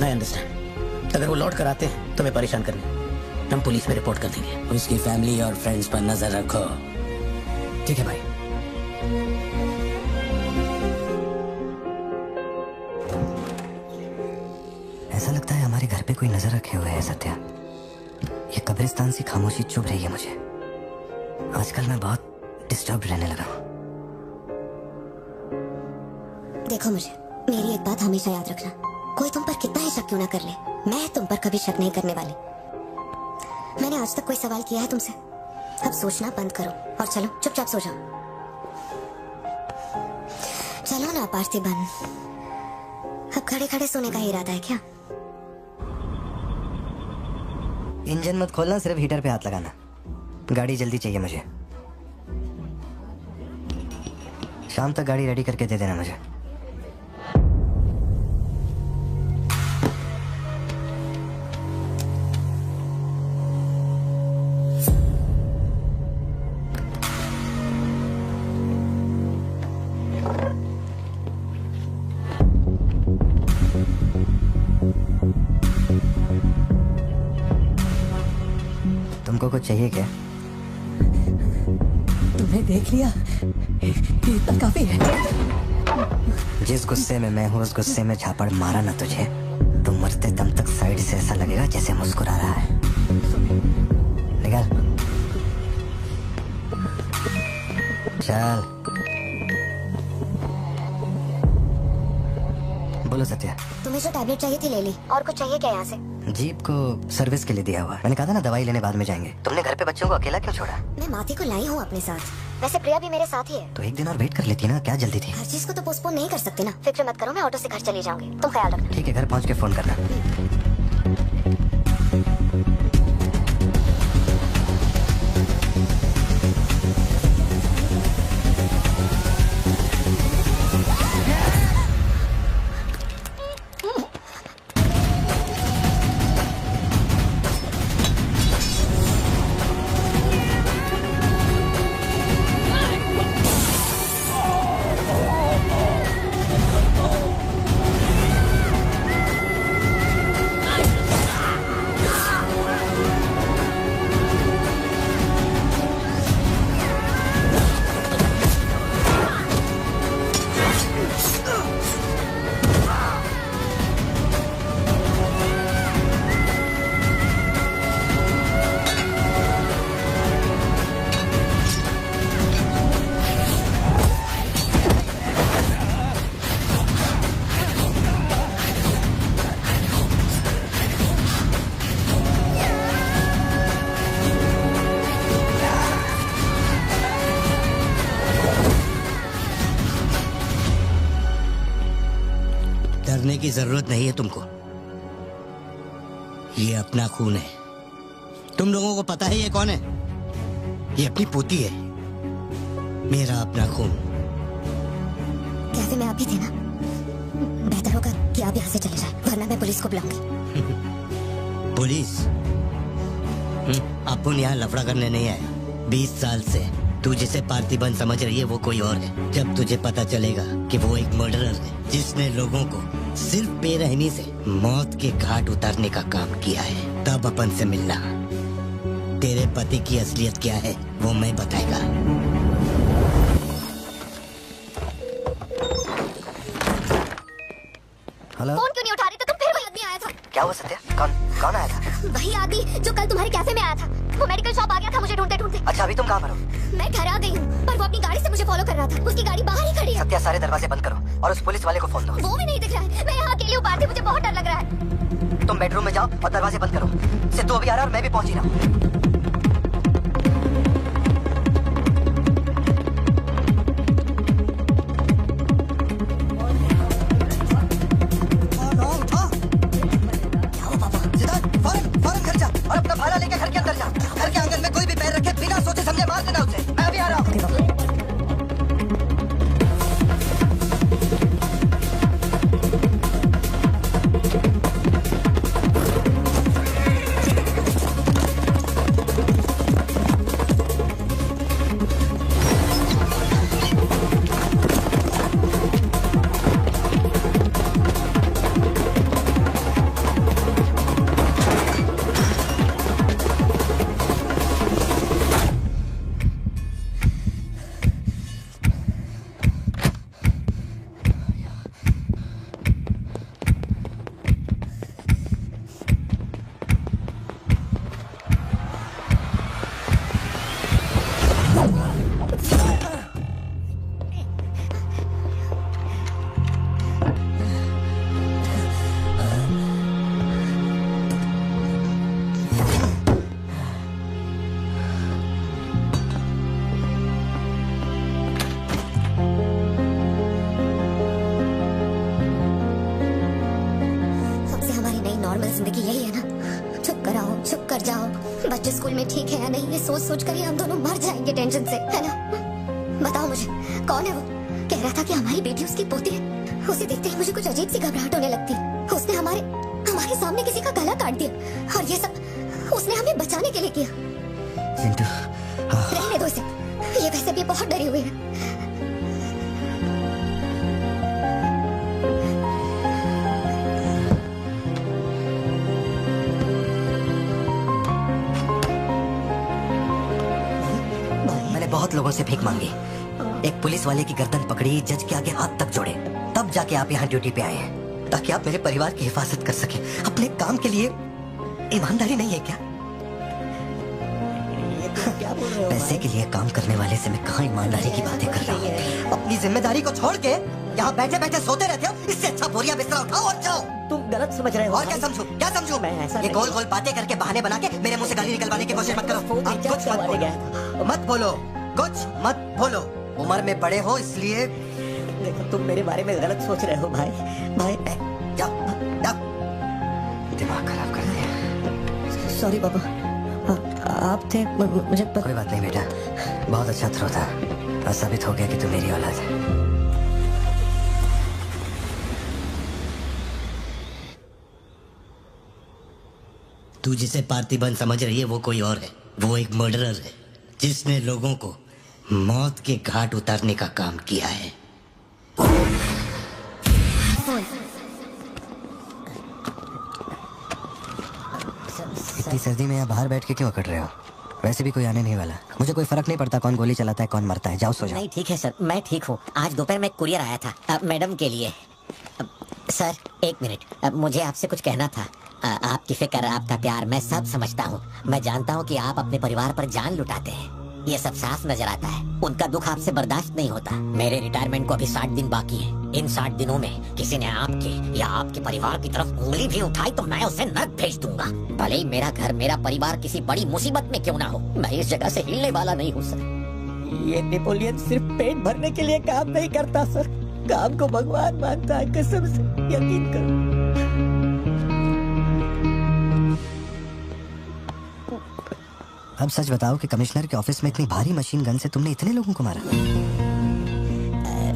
आई अंडरस्टैंड। अगर वो लौट कर आते हैं तो मैं परेशान करने, हम पुलिस में रिपोर्ट कर देंगे। उसकी फैमिली और फ्रेंड्स पर नजर रखो। ठीक है भाई। ऐसा लगता है हमारे घर पे कोई नजर रखे हुए है सत्या। ये कब्रिस्तान सी खामोशी चुभ रही है मुझे। आजकल मैं बहुत डिस्टर्ब रहने लगा हूँ। देखो मुझे, मेरी एक बात हमेशा याद रखना, कोई तुम पर कितना ही शक क्यों ना कर ले, मैं तुम पर कभी शक नहीं करने वाली। मैंने आज तक कोई सवाल किया है तुमसे? अब सोचना बंद करो और चलो चुपचाप सो जाओ। चलो ना पार्थिबन, अब खड़े खड़े सोने का ही इरादा है क्या? इंजन मत खोलना, सिर्फ हीटर पे हाथ लगाना। गाड़ी जल्दी चाहिए मुझे। शाम तक गाड़ी रेडी करके दे देना मुझे। तुमको कुछ चाहिए क्या? तुम्हें देख लिया, इतना काफी है। जिस गुस्से में मैं हूँ उस गुस्से में झापड़ मारा ना तुझे, तो मरते दम तक साइड से ऐसा लगेगा जैसे मुस्कुरा रहा है। निकल चल। बोलो सत्या। तुम्हें जो टैबलेट चाहिए थी ले ली, और कुछ चाहिए क्या यहाँ से? जीप को सर्विस के लिए दिया हुआ। मैंने कहा था ना दवाई लेने बाद में जाएंगे। तुमने घर पे बच्चों को अकेला क्यों छोड़ा? मैं माथी को लाई हूँ अपने साथ, वैसे प्रिया भी मेरे साथ ही है। तो एक दिन और वेट कर लेती ना, क्या जल्दी थी? हर चीज को तो पोस्टपोन नहीं कर सकते ना। फिक्र मत करो, मैं ऑटो से घर चली जाऊंगी, तुम ख्याल रखना। ठीक है, घर पहुँच के फोन करना। डरने की जरूरत नहीं है तुमको, ये अपना खून है। तुम लोगों को पता है ये कौन है? ये अपनी पोती है, मेरा अपना खून। कैफे में आप ही थे ना? बेहतर होगा कि आप यहाँ से चले जाएं, वरना मैं पुलिस को बुलाऊंगी। पुलिस? अपन यहाँ लफड़ा करने नहीं आए। 20 साल से तू जिसे पार्थिबन समझ रही है वो कोई और है। जब तुझे पता चलेगा कि वो एक मर्डरर है जिसने लोगों को सिर्फ बेरहमी से मौत के घाट उतारने का काम किया है, तब अपन से मिलना। तेरे पति की असलियत क्या है वो मैं बताएगा। हेलो। फोन क्यों नहीं उठा रही? तो तुम फिर वही आदमी आया था। क्या हुआ सत्या? कौन आया था? वही आदमी जो कल तुम्हारे कैफे में आया था। वो मेडिकल शॉप आ गया था मुझे ढूंढते ढूंढते। अच्छा, अभी तुम कहाँ पर हो? मैं घर आ गई हूँ, पर वो अपनी गाड़ी से मुझे फॉलो कर रहा था। उसकी गाड़ी बाहर ही खड़ी है। सत्या, सारे दरवाजे बंद करो और उस पुलिस वाले को फोन दो। वो भी नहीं दिख रहा है। मैं यहाँ अकेली हूँ पार्थी, मुझे बहुत डर लग रहा है। तुम बेडरूम में जाओ और दरवाजे बंद करो। सिद्धू अभी आ रहा है और मैं भी पहुंच ही रहा हूँ। फौरन घर जा और अपना भाला लेके घर के अंदर जा। घर के आंगन में कोई भी पैर रखे बिना सोचे समझे मार देना उसे। मैं अभी आ रहा हूँ। बच्चे स्कूल में ठीक है या नहीं, ये सोच सोच कर ही हम दोनों मर जाएंगे टेंशन से, है ना? बताओ मुझे, कौन है वो? कह रहा था कि हमारी बेटी उसकी पोती है। उसे देखते ही मुझे कुछ अजीब सी घबराहट होने लगती है। उसने हमारे सामने किसी का गला काट दिया, और ये सब उसने हमें बचाने के लिए किया। चिंटू, रहने दो इसे, ये वैसे भी बहुत डरी हुई है। मैंने बहुत लोगों से भीख मांगी, एक पुलिस वाले की गर्दन पकड़ी, जज के आगे हाथ तक जोड़े, तब जाके आप यहाँ ड्यूटी पे आए हैं, ताकि आप मेरे परिवार की हिफाजत कर सके। अपने काम के लिए ईमानदारी नहीं है क्या? क्या बोल रहे हो? पैसे के लिए काम करने वाले से मैं कहाँ ईमानदारी की बातें कर रहा हूँ? अपनी जिम्मेदारी को छोड़ के यहाँ बैठे बैठे सोते रहते हो। इससे अच्छा बोरिया बिस्तरा उठाओ और जाओ। तुम गलत समझ रहे हो। और क्या समझू? क्या समझू? मैं ऐसा ये गोल गोल बातें करके बहाने बना के मेरे मुंह से गाली निकलवाने की कोशिश मत करो। आप कुछ मत बोलो, मत बोलो, कुछ मत बोलो। उम्र में बड़े हो इसलिए। देखो, तुम मेरे बारे में गलत सोच रहे हो भाई। भाई जाओ, दिमाग खराब कर दिया। सॉरी पापा, आप थे, मुझे कोई बात नहीं बेटा, बहुत अच्छा थ्रो था, और साबित हो गया कि तू मेरी औलाद है। तू जिसे पार्थिबन समझ रही है वो कोई और है। वो एक मर्डरर है जिसने लोगों को मौत के घाट उतारने का काम किया है। इतनी सर्दी में यहाँ बाहर बैठ के क्यों अकड़ रहे हो? वैसे भी कोई आने नहीं वाला। मुझे कोई फर्क नहीं पड़ता कौन गोली चलाता है कौन मरता है। जाओ सो जाओ। नहीं ठीक है सर, मैं ठीक हूँ। आज दोपहर में कुरियर आया था मैडम के लिए। सर एक मिनट, मुझे आपसे कुछ कहना था। आपकी फिक्र, आपका प्यार मैं सब समझता हूँ। मैं जानता हूँ कि आप अपने परिवार पर जान लुटाते हैं, ये सब साफ नजर आता है। उनका दुख आपसे बर्दाश्त नहीं होता। मेरे रिटायरमेंट को अभी 60 दिन बाकी है। इन 60 दिनों में किसी ने आपके या आपके परिवार की तरफ उंगली भी उठाई तो मैं उसे नर्क भेज दूंगा। भले ही मेरा घर, मेरा परिवार किसी बड़ी मुसीबत में क्यों ना हो, मैं इस जगह से हिलने वाला नहीं हूँ सर। ये नेपोलियन सिर्फ पेट भरने के लिए काम नहीं करता सर, काम को भगवान मानता है। कसम से यकीन करो। अब सच बताओ कि कमिश्नर के ऑफिस में इतनी भारी मशीन गन से तुमने इतने लोगों को मारा?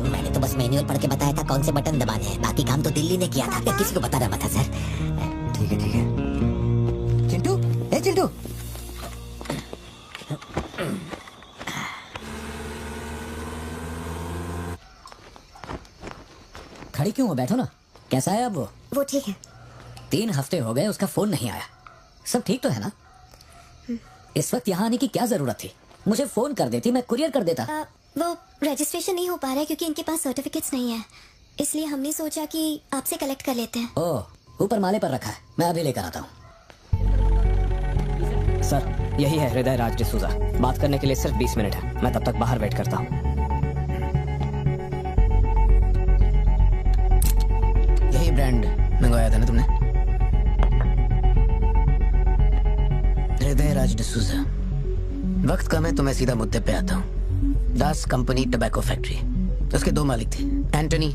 मैंने तो बस मैनुअल पढ़ के बताया था कौन से बटन दबाने हैं, बाकी काम तो दिल्ली ने किया था, किसी को बताना मत था सर। ठीक है ठीक है। चिंटू, ए चिंटू, खड़ी क्यों हो? बैठो ना। कैसा है अब वो ठीक है। 3 हफ्ते हो गए, उसका फोन नहीं आया। सब ठीक तो है ना? इस वक्त यहाँ आने की क्या जरूरत थी? मुझे फोन कर देती, मैं कुरियर कर देता। वो रजिस्ट्रेशन नहीं हो पा रहा है क्योंकि इनके पास सर्टिफिकेट्स नहीं है, इसलिए हमने सोचा कि आपसे कलेक्ट कर लेते हैं। ओह, ऊपर माले पर रखा है, मैं अभी लेकर आता हूँ। सर यही है हृदय राज डिसूजा। बात करने के लिए सिर्फ 20 मिनट है, मैं तब तक बाहर वेट करता हूँ। यही ब्रांड मंगवाया था ना तुमने? हृदय राज डिसूजा। वक्त कम है तो मैं सीधा मुद्दे पे आता हूँ। दास कंपनी टबैको फैक्ट्री, उसके 2 मालिक थे, एंटनी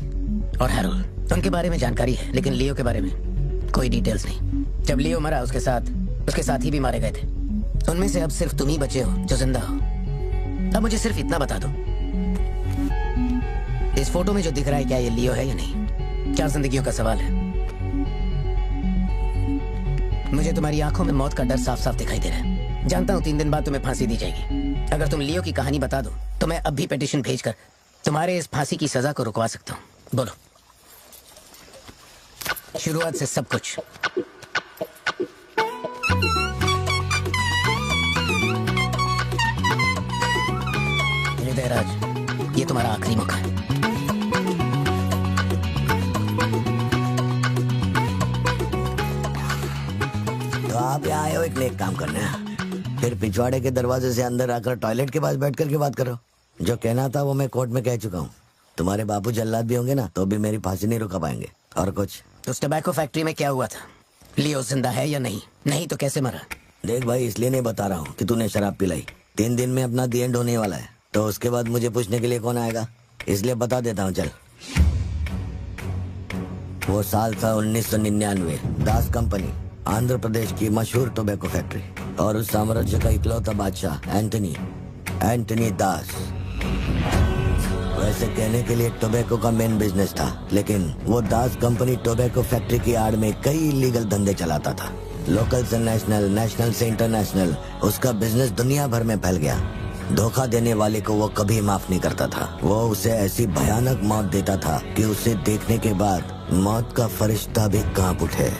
और हैरोल्ड। उनके बारे में जानकारी है, लेकिन लियो के बारे में कोई डिटेल्स नहीं। जब लियो मरा उसके साथ ही भी मारे गए थे। उनमें से अब सिर्फ तुम ही बचे हो जो जिंदा हो। अब मुझे सिर्फ इतना बता दो, इस फोटो में जो दिख रहा है क्या ये लियो है या नहीं? 4 जिंदगियों का सवाल है। मुझे तुम्हारी आंखों में मौत का डर साफ साफ दिखाई दे रहा है। जानता हूँ 3 दिन बाद तुम्हें फांसी दी जाएगी। अगर तुम लियो की कहानी बता दो तो मैं अब भी पिटीशन भेजकर तुम्हारे इस फांसी की सजा को रुकवा सकता हूँ। बोलो, शुरुआत से सब कुछ। हृदय राज, ये तुम्हारा आखिरी मौका है। तो आप यहाँ आए हो एक नेक काम करने, फिर पिछवाड़े के दरवाजे से अंदर आकर टॉयलेट के पास बैठ करके बात करो। जो कहना था वो मैं कोर्ट में कह चुका हूँ। तुम्हारे बापू जल्लाद भी होंगे ना तो भी मेरी फांसी नहीं रुका पाएंगे। और कुछ? तो उस टबैको फैक्ट्री में क्या हुआ था? लियो जिंदा है या नहीं? नहीं तो कैसे मरा? देख भाई, इसलिए नहीं बता रहा हूँ कि तूने शराब पिलाई। 3 दिन में अपना दी एंड होने वाला है, तो उसके बाद मुझे पूछने के लिए कौन आएगा, इसलिए बता देता हूँ। चल, वो साल था 1999। दास कंपनी, आंध्र प्रदेश की मशहूर टोबैको फैक्ट्री। और उस साम्राज्य का इकलौता बादशाह एंटनी दास। वैसे कहने के लिए टोबैको का मेन बिजनेस था, लेकिन वो दास कंपनी टोबैको फैक्ट्री की आड़ में कई इलीगल धंधे चलाता था। लोकल से नेशनल, नेशनल से इंटरनेशनल, उसका बिजनेस दुनिया भर में फैल गया। धोखा देने वाले को वो कभी माफ नहीं करता था। वो उसे ऐसी भयानक मौत देता था कि उसे देखने के बाद मौत का फरिश्ता भी कांप उठे।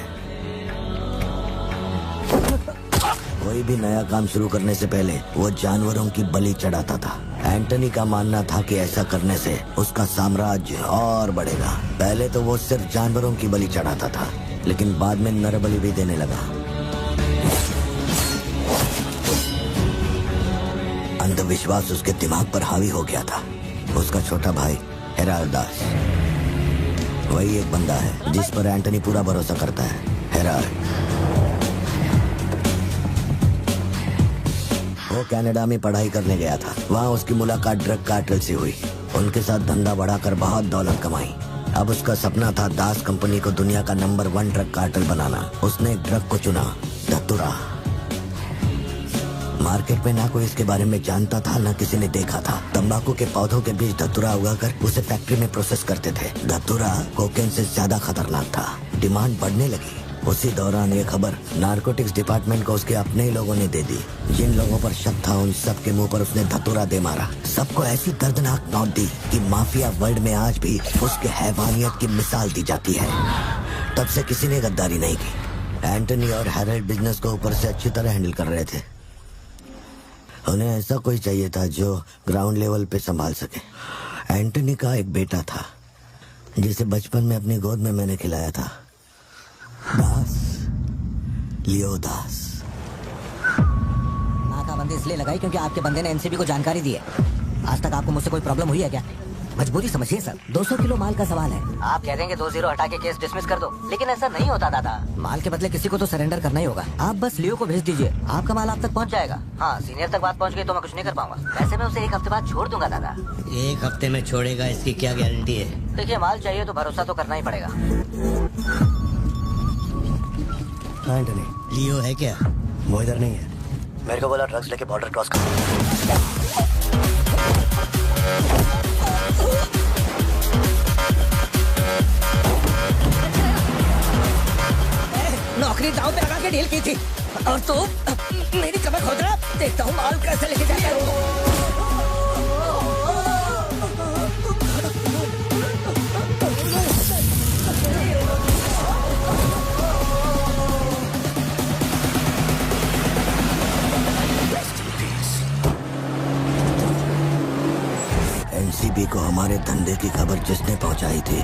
कोई भी नया काम शुरू करने से पहले वो जानवरों की बलि चढ़ाता था। एंटनी का मानना था कि ऐसा करने से उसका साम्राज्य और बढ़ेगा। पहले तो वो सिर्फ जानवरों की बलि चढ़ाता था, लेकिन बाद में नर बलि भी देने लगा। अंधविश्वास उसके दिमाग पर हावी हो गया था। उसका छोटा भाई हेराल्ड दास वही एक बंदा है जिस पर एंटनी पूरा भरोसा करता है। हेराल्ड वो कनाडा में पढ़ाई करने गया था। वहाँ उसकी मुलाकात ड्रग कार्टेल से हुई। उनके साथ धंधा बढ़ाकर बहुत दौलत कमाई। अब उसका सपना था दास कंपनी को दुनिया का नंबर 1 ड्रग कार्टेल बनाना। उसने एक ड्रग को चुना, धतूरा। मार्केट में ना कोई इसके बारे में जानता था, ना किसी ने देखा था। तंबाकू के पौधों के बीच धतूरा उगाकर उसे फैक्ट्री में प्रोसेस करते थे। धतूरा कोकेन से ज्यादा खतरनाक था। डिमांड बढ़ने लगी। उसी दौरान ये खबर नारकोटिक्स डिपार्टमेंट को उसके अपने ही लोगों ने दे दी। जिन लोगों पर शक था उन सब के मुंह पर उसने धतूरा दे मारा। सबको ऐसी दर्दनाक मौत दी कि माफिया वर्ल्ड में आज भी उसके हैवानियत की मिसाल दी जाती है। तब से किसी ने गद्दारी नहीं की। एंटनी और हेराल्ड बिजनेस को ऊपर से अच्छी तरह हैंडल कर रहे थे। उन्हें ऐसा कोई चाहिए था जो ग्राउंड लेवल पे संभाल सके। एंटनी का एक बेटा था जिसे बचपन में अपनी गोद में मैंने खिलाया था, दास, लियो दास। नाकाबंदी इसलिए लगाई क्योंकि आपके बंदे ने एनसीबी को जानकारी दी है। आज तक आपको मुझसे कोई प्रॉब्लम हुई है क्या? मजबूरी समझिए सर, 200 किलो माल का सवाल है। आप कह देंगे 2 0 हटा के केस डिसमिस कर दो, लेकिन ऐसा नहीं होता दादा। माल के बदले किसी को तो सरेंडर करना ही होगा। आप बस लियो को भेज दीजिए, आपका माल आप तक पहुंच जाएगा। हाँ, सीनियर तक बात पहुंच गई तो मैं कुछ नहीं कर पाऊंगा। वैसे मैं उसे 1 हफ्ते बाद छोड़ दूंगा दादा। 1 हफ्ते में छोड़ेगा, इसकी क्या गारंटी है? देखिए, माल चाहिए तो भरोसा तो करना ही पड़ेगा। एंटनी, लियो है क्या? वो इधर नहीं है। मेरे को बोला ड्रग्स लेके बॉर्डर क्रॉस कर। नौकरी दांव पे लगा के डील की थी और तो मेरी कमर खोद रहा। देखता हूँ माल कैसे लेके जाएगा। एनसीबी को हमारे धंधे की खबर जिसने पहुंचाई थी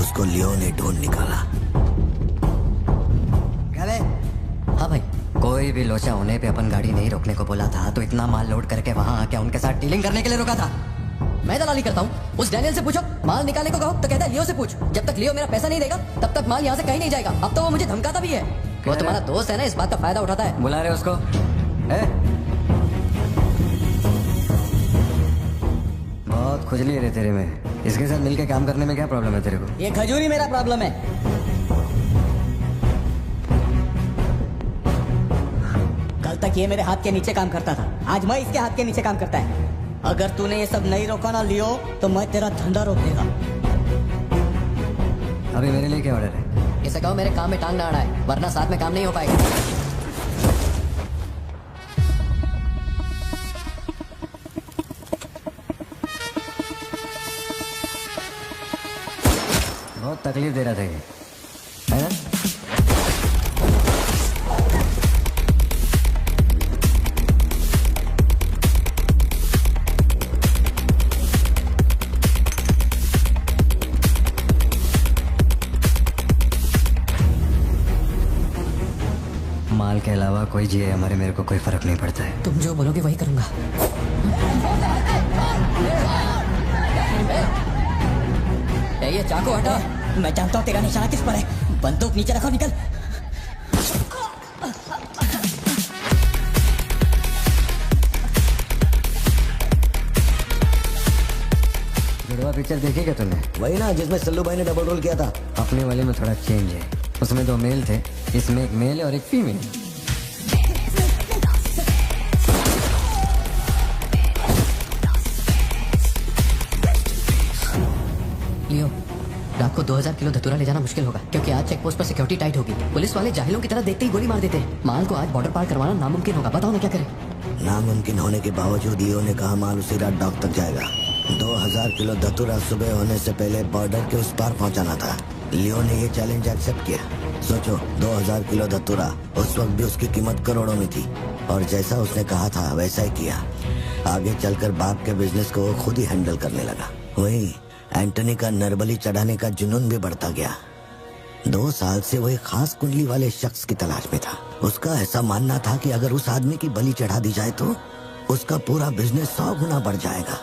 उसको लियो ने ढूंढ निकाला। हाँ भाई, कोई भी लोचा होने पे अपन गाड़ी नहीं रोकने को बोला था, तो इतना माल लोड करके वहाँ आके उनके साथ डीलिंग करने के लिए रुका था। मैं दलाली करता हूँ। उस डैनियल से पूछो, माल निकालने को कहो तो कहता है लियो से पूछ। जब तक लियो मेरा पैसा नहीं देगा तब तक माल यहाँ से कहीं नहीं जाएगा। अब तो वो मुझे धमकाता भी है। वो तुम्हारा दोस्त है ना, इस बात का फायदा उठाता है। बुला रहे उसको? बहुत खुजली है रे तेरे में। इसके साथ मिलके काम करने में क्या प्रॉब्लम है तेरे को? ये खजूरी मेरा प्रॉब्लम है। कल तक ये मेरे हाथ के नीचे काम करता था, आज मैं इसके हाथ के नीचे काम करता है। अगर तूने ये सब नहीं रोका ना लियो तो मैं तेरा धंधा रोक देगा। अभी मेरे लिए क्या ऑर्डर है? इसे कहो मेरे काम में टांग ना अड़ाए, वरना साथ में काम नहीं हो पाएगा। बहुत तकलीफ दे रहा था ये, है ना? माल के अलावा कोई जिए हमारे, मेरे को कोई फर्क नहीं पड़ता है। तुम जो बोलोगे वही करूंगा। ये चाकू हटा। मैं जानता हूँ तेरा निशाना किस पर है। बंदूक नीचे रखो, निकल। जुड़वा पिक्चर देखी क्या तुमने? वही ना जिसमें सल्लू भाई ने डबल रोल किया था। अपने वाले में थोड़ा चेंज है। उसमें 2 मेल थे, इसमें एक मेल और एक फीमेल। किलो धतूरा ले जाना मुश्किल होगा, क्योंकि आज चेक पोस्ट पर सिक्योरिटी टाइट होगी। पुलिस वाले जाहिलों की तरह देखते ही गोली मार देते हैं। माल को आज बॉर्डर पार करवाना नामुमकिन होगा। बताओ ना क्या करें। नामुमकिन होने के बावजूद लियो ने कहा माल उसी रात डॉक तक जाएगा। 2000 किलो धतूरा सुबह होने से पहले बॉर्डर के उस पार पहुंचाना था। लियो ने ये चैलेंज एक्सेप्ट किया। सोचो, 2000 किलो धतूरा, उस वक्त भी उसकी कीमत करोड़ों में थी, और जैसा उसने कहा था वैसा ही किया। आगे चलकर बाप के बिजनेस को वो खुद ही हैंडल करने लगा। वही एंटनी का नरबली चढ़ाने का जुनून भी बढ़ता गया। 2 साल से वो एक खास कुंडली वाले शख्स की तलाश में था। उसका ऐसा मानना था कि अगर उस आदमी की बलि चढ़ा दी जाए तो उसका पूरा बिजनेस 100 गुना बढ़ जाएगा।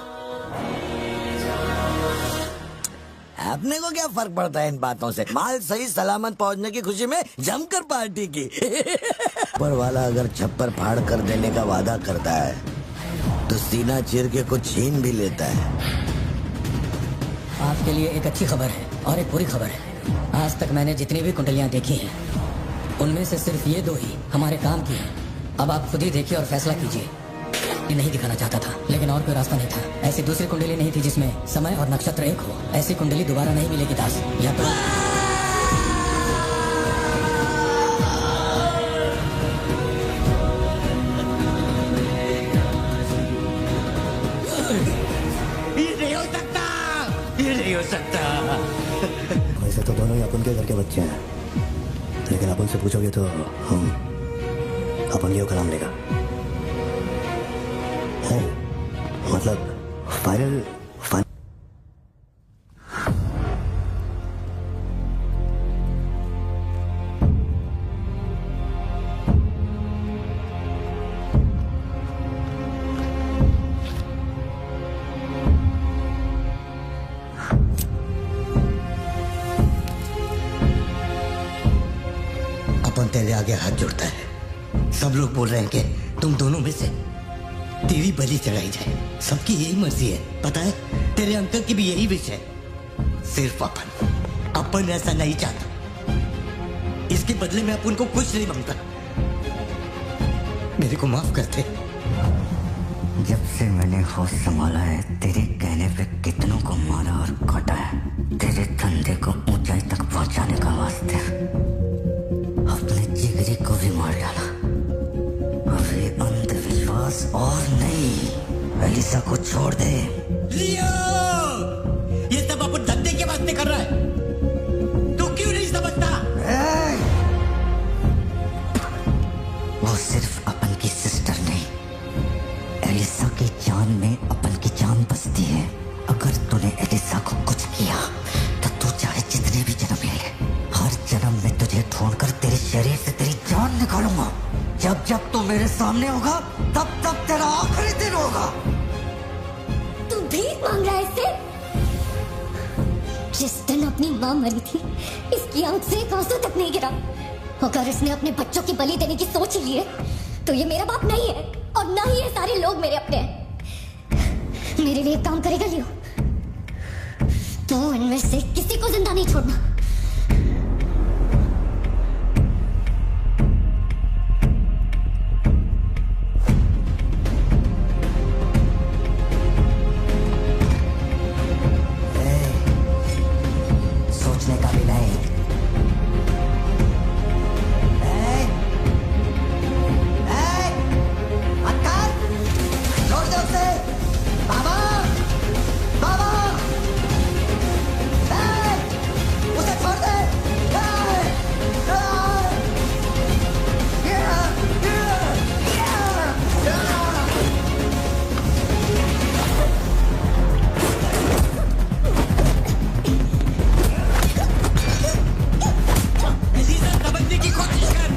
अपने को क्या फर्क पड़ता है इन बातों से? माल सही सलामत पहुंचने की खुशी में जमकर पार्टी की। ऊपर वाला अगर छप्पर फाड़ कर देने का वादा करता है तो सीना चीर के कुछ छीन भी लेता है। आपके लिए एक अच्छी खबर है और एक बुरी खबर है। आज तक मैंने जितनी भी कुंडलियां देखी हैं, उनमें से सिर्फ ये 2 ही हमारे काम की हैं। अब आप खुद ही देखिए और फैसला कीजिए। ये नहीं दिखाना चाहता था, लेकिन और कोई रास्ता नहीं था। ऐसी दूसरी कुंडली नहीं थी जिसमें समय और नक्षत्र एक हो। ऐसी कुंडली दोबारा नहीं मिलेगी दास। या तो नहीं हो सकता। वैसे तो दोनों ही अपन के घर के बच्चे हैं, लेकिन अपन से पूछोगे तो हम अपन लियो का नाम लेगा। है मतलब फाइनल तेरे आगे हाथ जोड़ता है। सब लोग बोल रहे हैं कि तुम दोनों में से तेरी बलि चढ़ाई जाए। सबकी यही मर्जी है, पता है? तेरे अंकल की भी यही विश है। सिर्फ अपन ऐसा नहीं चाहता। इसके बदले में अपन को कुछ नहीं मांगता। मेरे को माफ कर दे। जब से मैंने होश संभाला है, तेरे कहने पे कितनों को मारा और काटा है। तेरे धंधे को ऊंचाई तक पहुंचाने का वास्ते अपने जिगरी को भी मार डाला। अब ये अंधविश्वास और नहीं, एलिसा को छोड़ दे। लियो, ये सब अपन धंधे के वास्ते कर रहा है। तू क्यों नहीं समझता? वो सिर्फ अपन की सिस्टर नहीं, एलिसा की जान में अपन की जान बसती है। अगर तूने एलिसा को कुछ किया तो तू चाहे जितने भी जन्म ले ले, हर जन्म में तुझे ढूंढकर तेरे शरीर से तेरी जान निकालूंगा। जब जब तू मेरे सामने होगा, तब तब तेरा आखिरी दिन होगा। तू भीख मांग रहा है इससे? जिस दिन अपनी माँ मरी थी, इसकी आंख से एक आंसू तक नहीं गिरा। अगर इसने अपने बच्चों की बलि देने की सोच ही ली है, तो ये मेरा बाप नहीं है, और ना ही ये सारे लोग मेरे अपने हैं। मेरे लिए एक काम करेगा लियो, तो इनमें से किसी को जिंदा नहीं छोड़ना। सोचने का भी नहीं। छोड़ दो उसे। बाबा, बाबा, उसे छोड़ दे। समझने की कोशिश कर,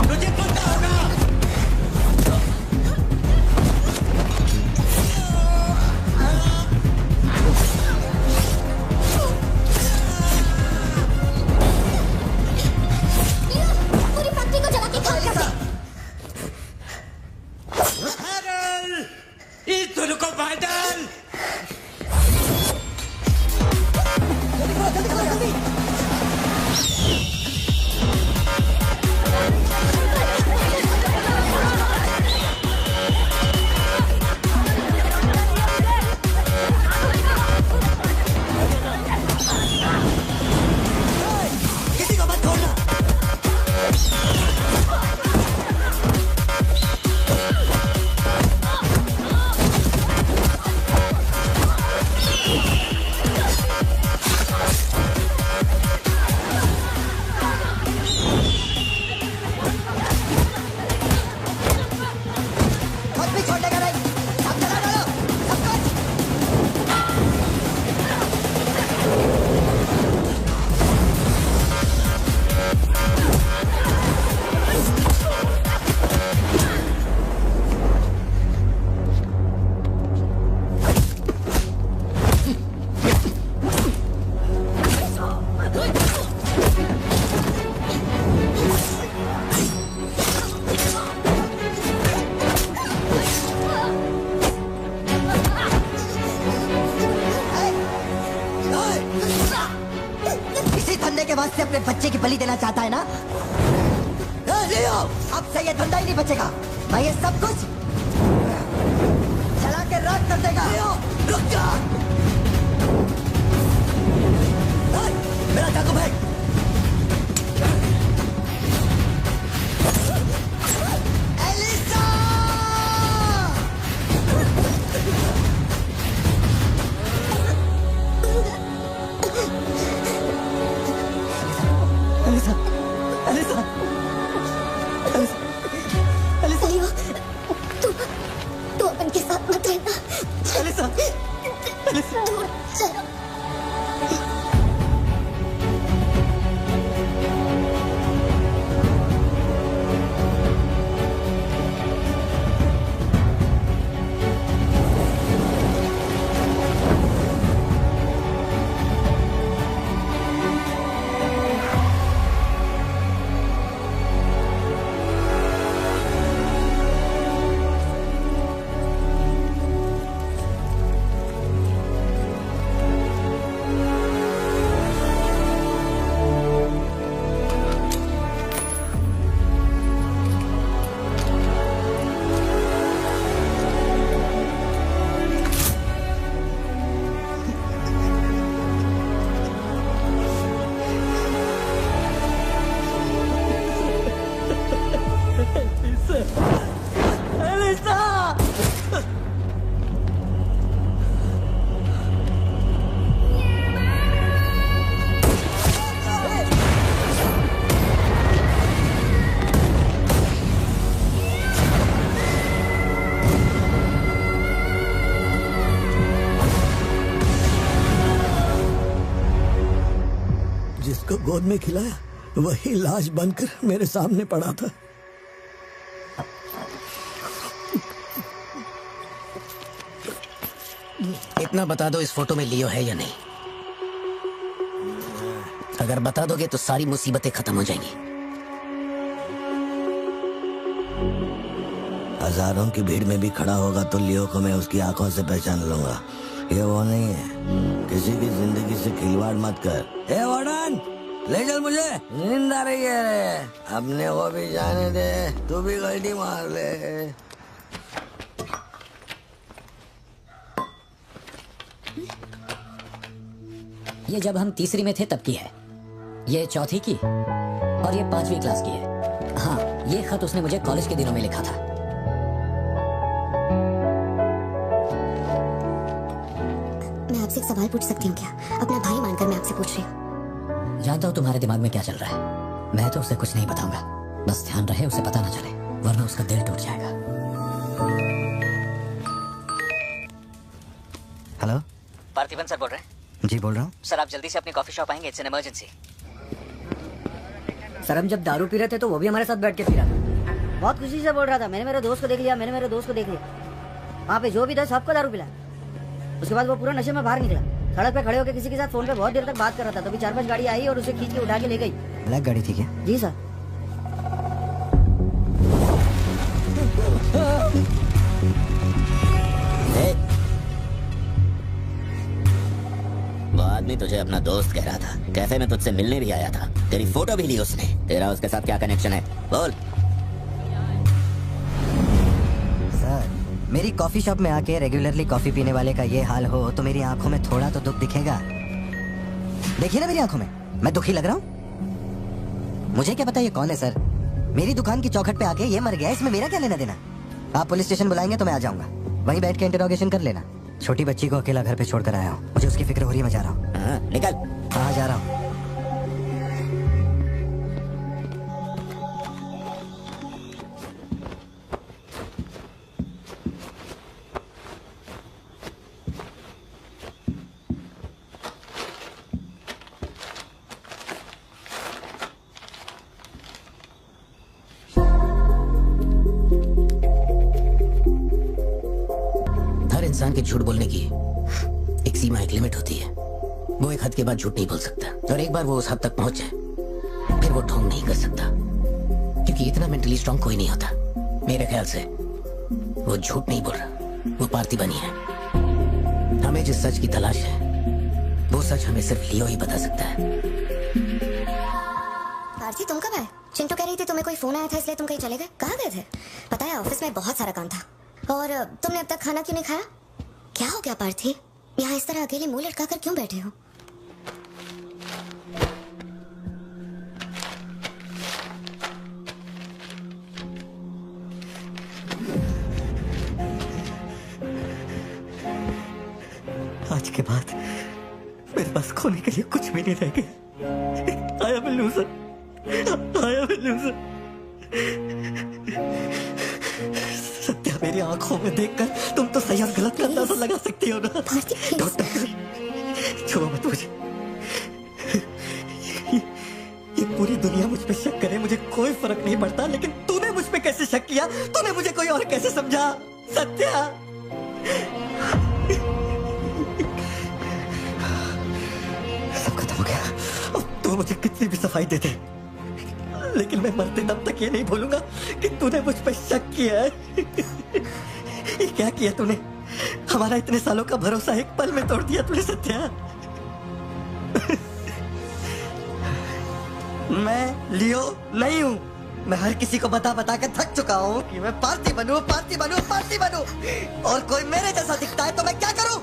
तुझे पता होगा। पूरी फैक्ट्री को जला के खाक कर दे। इस दोनों को मार डाल। बलि देना चाहता है ना? लियो, अब से ये धंधा ही नहीं बचेगा। मैं ये सब कुछ चला के राख कर देगा। लियो, रुक जा। मेरा चाकू फेंक। लियो, तू अपन के साथ मत रहना। दूर चलो। जिसको गोद में खिलाया वही लाश बनकर मेरे सामने पड़ा था। इतना बता दो, इस फोटो में लियो है या नहीं? अगर बता दोगे तो सारी मुसीबतें खत्म हो जाएंगी। हजारों की भीड़ में भी खड़ा होगा तो लियो को मैं उसकी आंखों से पहचान लूंगा। ये वो नहीं है। किसी की जिंदगी से खिलवाड़ मत कर। ए वार्डन, ले चल मुझे, नींद आ रही है। अपने को भी जाने दे, तू भी गलती मार ले। ये जब हम तीसरी में थे तब की है, ये चौथी की और ये 5वीं क्लास की है। हाँ, ये खत उसने मुझे कॉलेज के दिनों में लिखा था। मैं आपसे एक सवाल पूछ सकती हूँ क्या? अपना भाई मानकर मैं आपसे पूछ रही हूँ। जानता हूँ तुम्हारे दिमाग में क्या चल रहा है। मैं तो उसे कुछ नहीं बताऊंगा, बस ध्यान रहे उसे पता ना चले, वरना उसका दिल टूट जाएगा। हेलो, पार्थिवन सर बोल रहे हैं? जी बोल रहा हूँ। सर आप जल्दी से अपनी कॉफी शॉप आएंगे, इट्स एन इमरजेंसी। सर हम जब दारू पी रहे थे तो वो भी हमारे साथ बैठ के पी रहा था। बहुत खुशी से बोल रहा था, मैंने मेरे दोस्त को देख लिया, मैंने मेरे दोस्त को देख लिया। वहाँ पे जो भी था सबको दारू पिला। उसके बाद वो पूरा नशे में बाहर निकला, सड़क पे खड़े होकर किसी के साथ फोन पे बहुत देर तक बात कर रहा था। तभी 4-5 गाड़ी आई और उसे खींच के उठा के ले गई। ब्लैक गाड़ी थी क्या? जी सर। वो आदमी तुझे अपना दोस्त कह रहा था, कैफे में तुझसे मिलने भी आया था, तेरी फोटो भी ली उसने। तेरा उसके साथ क्या कनेक्शन है, बोल। सर, मेरी कॉफी शॉप में आके रेगुलरली कॉफी पीने वाले का ये हाल हो तो मेरी आंखों में थोड़ा तो दुख दिखेगा। देखिए ना मेरी आंखों में, मैं दुखी लग रहा हूँ? मुझे क्या पता ये कौन है सर। मेरी दुकान की चौखट पे आके ये मर गया, इसमें मेरा क्या लेना देना? आप पुलिस स्टेशन बुलाएंगे तो मैं आ जाऊंगा, वहीं बैठ के इंटरोगेशन कर लेना। छोटी बच्ची को अकेला घर पे छोड़ कर आया हूँ, मुझे उसकी फिक्र हो रही है, मैं जा रहा हूँ। निकल। हाँ जा रहा हूँ। इंसान के झूठ बोलने की एक सीमा, एक लिमिट होती है। वो एक हद के बाद झूठ नहीं बोल सकता, और एक बार वो उस हद तक पहुंच जाए फिर वो ढोंग नहीं कर सकता, क्योंकि इतना मेंटली स्ट्रांग कोई नहीं होता। मेरे ख्याल से वो झूठ नहीं बोल रहा, वो पार्थिबनी है। हमें जिस सच की तलाश है वो सच हमें सिर्फ लियो ही बता सकता है। पारसी तुम कब आए? चिंटू कह रही थी तुम्हें कोई फोन आया था इसलिए तुम कहीं चले गए। कहाँ गए थे? पता है ऑफिस में बहुत सारा काम था। और तुमने अब तक खाना क्यों नहीं खाया? क्या हो गया पार्थी? यहाँ इस तरह अकेले मुंह लटका कर क्यों बैठे हो? आज के बाद मेरे पास खोने के लिए कुछ भी नहीं रह गया। I am a loser. I am a loser. Satya, मेरी आंखों में देखकर तुम तो सही और गलत का अंदाजा लगा सकती हो ना। डॉक्टर, छुओ मत मुझे। ये पूरी दुनिया मुझ पे शक करे, मुझे कोई फर्क नहीं पड़ता, लेकिन तूने मुझ पे कैसे शक किया? तूने मुझे कोई और कैसे समझा? सत्या, सब खत्म हो गया। अब तू मुझे कितनी भी सफाई दे दे, लेकिन मैं मरते दम तक ये नहीं भूलूंगा कि तूने मुझ पर शक किया है। ये क्या किया तूने? हमारा इतने सालों का भरोसा एक पल में तोड़ दिया तूने सत्या। मैं लियो नहीं हूँ। मैं हर किसी को बता बता के थक चुका हूँ कि मैं पार्टी बनूं, पार्टी बनूं, पार्टी बनूं, और कोई मेरे जैसा दिखता है तो मैं क्या करूं?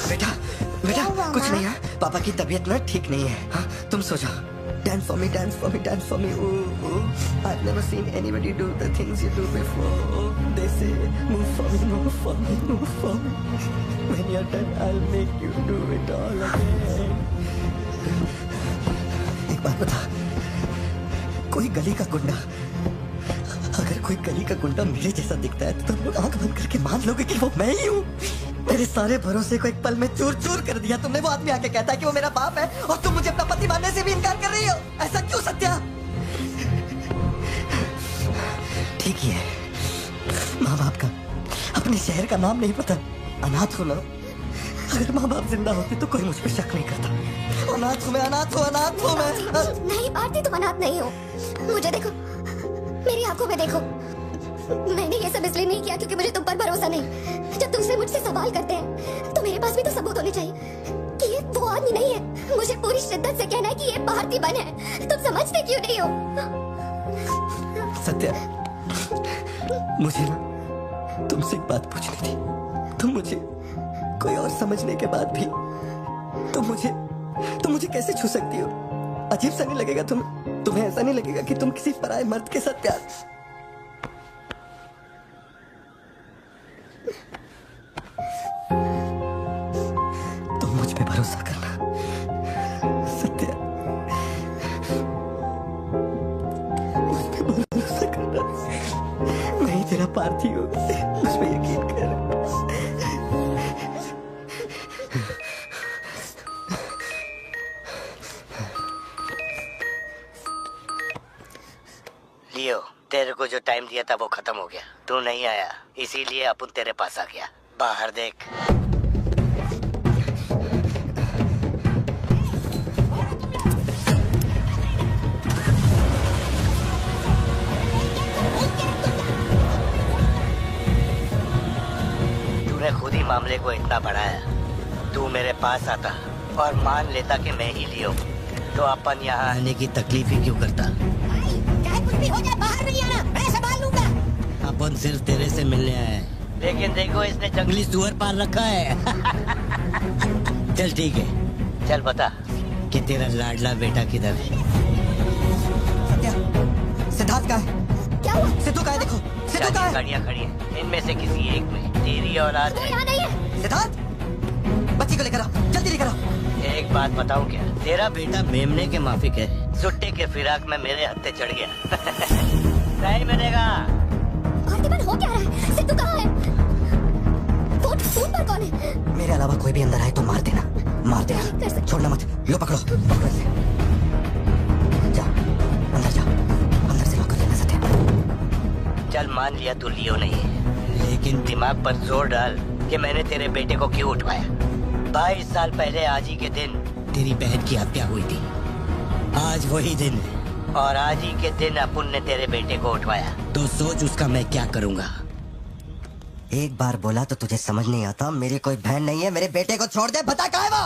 बेटा, बेटा कुछ नहीं है। पापा की तबीयत ना ठीक नहीं है। हाँ, तुम सो जाओ। Dance for me, dance for me, dance for me. Ooh, ooh. I've never seen anybody do the things you do before. They say, move for me, move for me, move for me. When you're done, I'll make you do it all again. एक बात बता, कोई गली का गुंडा, अगर कोई गली का गुंडा मेरे जैसा दिखता है तो तुम लोग आंख बंद करके मान लोगे कि वो मैं ही हूँ। मेरे सारे भरोसे को एक पल में चूर चूर कर दिया तुमने। वो आदमी आके कहता है कि वो मेरा बाप है और तुम मुझे अपना पति मानने से भी इनकार कर रही हो। ऐसा क्यों सत्या? ठीक ही है, माँ बाप का अपने शहर का नाम नहीं पता, अनाथ हो ना। अगर माँ बाप जिंदा होते तो कोई मुझ पर शक नहीं करता। अनाथ हूँ मैं, अनाथ हूँ, अनाथ हूँ मैं। नहीं पार्थी, तुम अनाथ नहीं हो। मुझे देखो, मेरी आंखों में देखो। मैंने ये सब इसलिए नहीं किया क्योंकि मुझे तुम पर भरोसा नहीं। जब तुमसे मुझसे सवाल करते हैं तो मेरे पास भी तो सबूत होने चाहिए कि ये वो आदमी नहीं है। मुझे पूरी शिद्दत से कहना है कि ये पार्थिबन है। तुम समझते क्यों नहीं हो? सत्या, मुझे ना तुमसे एक बात पूछनी थी। तुम मुझे कोई और समझने के बाद भी तुम मुझे कैसे छू सकती हो? अजीब सा नहीं लगेगा तुम्हें ऐसा नहीं लगेगा कि तुम किसी पराये मर्द के साथ प्यार? तुम मुझ पे भरोसा करना सत्या, मुझ पे भरोसा करना। मैं ही तेरा पार्थी हूँ, मुझ पे यकीन कर। लियो, तेरे को जो टाइम दिया था वो खत्म हो गया। तू नहीं आया, इसीलिए अपन तेरे पास आ गया। बाहर देख। तूने खुद ही मामले को इतना बढ़ाया। तू मेरे पास आता और मान लेता कि मैं ही लियो, तो अपन यहाँ आने की तकलीफ ही क्यों करता? कुछ भी हो जाए बाहर नहीं आना, मैं संभाल लूंगा। अपन सिर्फ तेरे से मिलने आए हैं, लेकिन देखो इसने जंगली सुअर पाल रखा है। चल ठीक है, चल बता कि तेरा लाडला बेटा किधर है? सत्या, सिद्धार्थ का है। क्या हुआ? सिद्धू का है, देखो सिद्धू का है। गाड़ियाँ खड़ी हैं, इनमें से किसी एक में तेरी औलाद है। यहाँ नहीं है। सिद्धार्थ, बच्ची को लेकर आओ, जल्दी लेकर आओ। एक बात बताऊं क्या? तेरा बेटा मेमने के माफिक है। सुट्टे के फिराक में मेरे हत्थे चढ़ गया। नहीं मिलेगा। पार्थिबन हो क्या रहा है? सिद्धू कहाँ है? फोन पर कौन है? मेरे अलावा कोई भी अंदर आए तो मार देना, मार देना, छोड़ना मत। लो पकड़ो, पकड़ो इसे। जाओ अंदर जाओ, अंदर से लॉक कर लेना सत्या। चल मान लिया तू लियो नहीं है, लेकिन दिमाग पर जोर डाल कि मैंने तेरे बेटे को क्यों उठवाया। 22 साल पहले आज ही के दिन तेरी बहन की हत्या हुई थी। आज वही दिन है और आज ही के दिन अपुन ने तेरे बेटे को उठवाया। तो सोच उसका मैं क्या करूंगा। एक बार बोला तो तुझे समझ नहीं आता? मेरी कोई बहन नहीं है, मेरे बेटे को छोड़ दे। बता कहाँ है वो?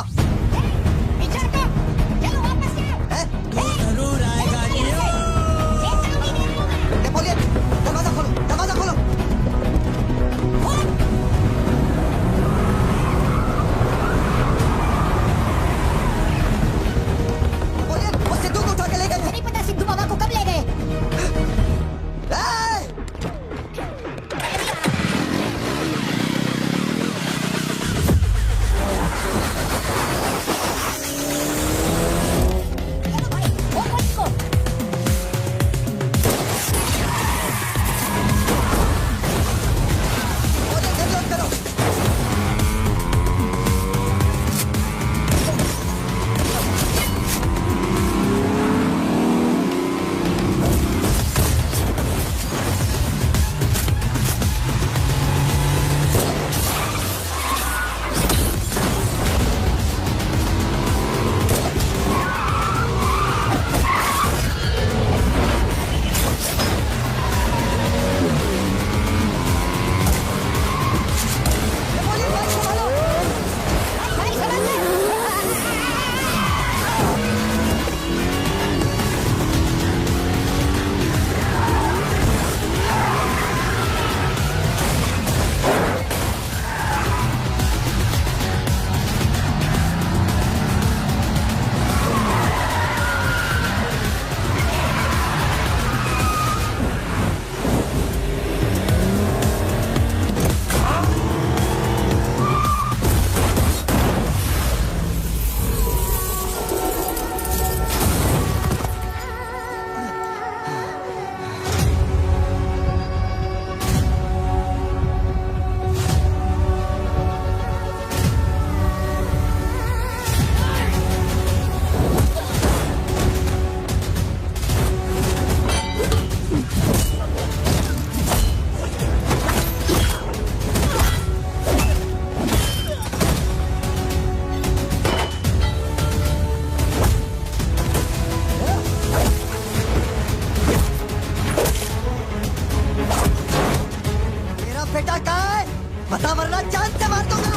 बेटा कहाँ है? बता वरना जान से मार दूंगा।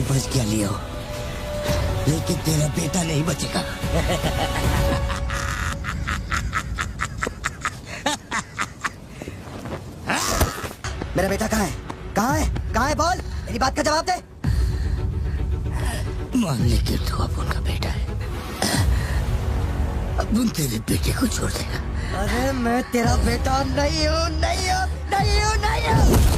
बच गया लियो, लेकिन तेरा बेटा नहीं बचेगा। मेरा बेटा कहाँ है? कहाँ है? कहाँ है? बोल, मेरी बात का जवाब दे। मान ले कि तू अब उनका बेटा है, अब उन तेरे बेटे को छोड़ देगा। अरे मैं तेरा बेटा नहीं हूँ, नहीं हूँ, नहीं हूँ, नहीं हूँ।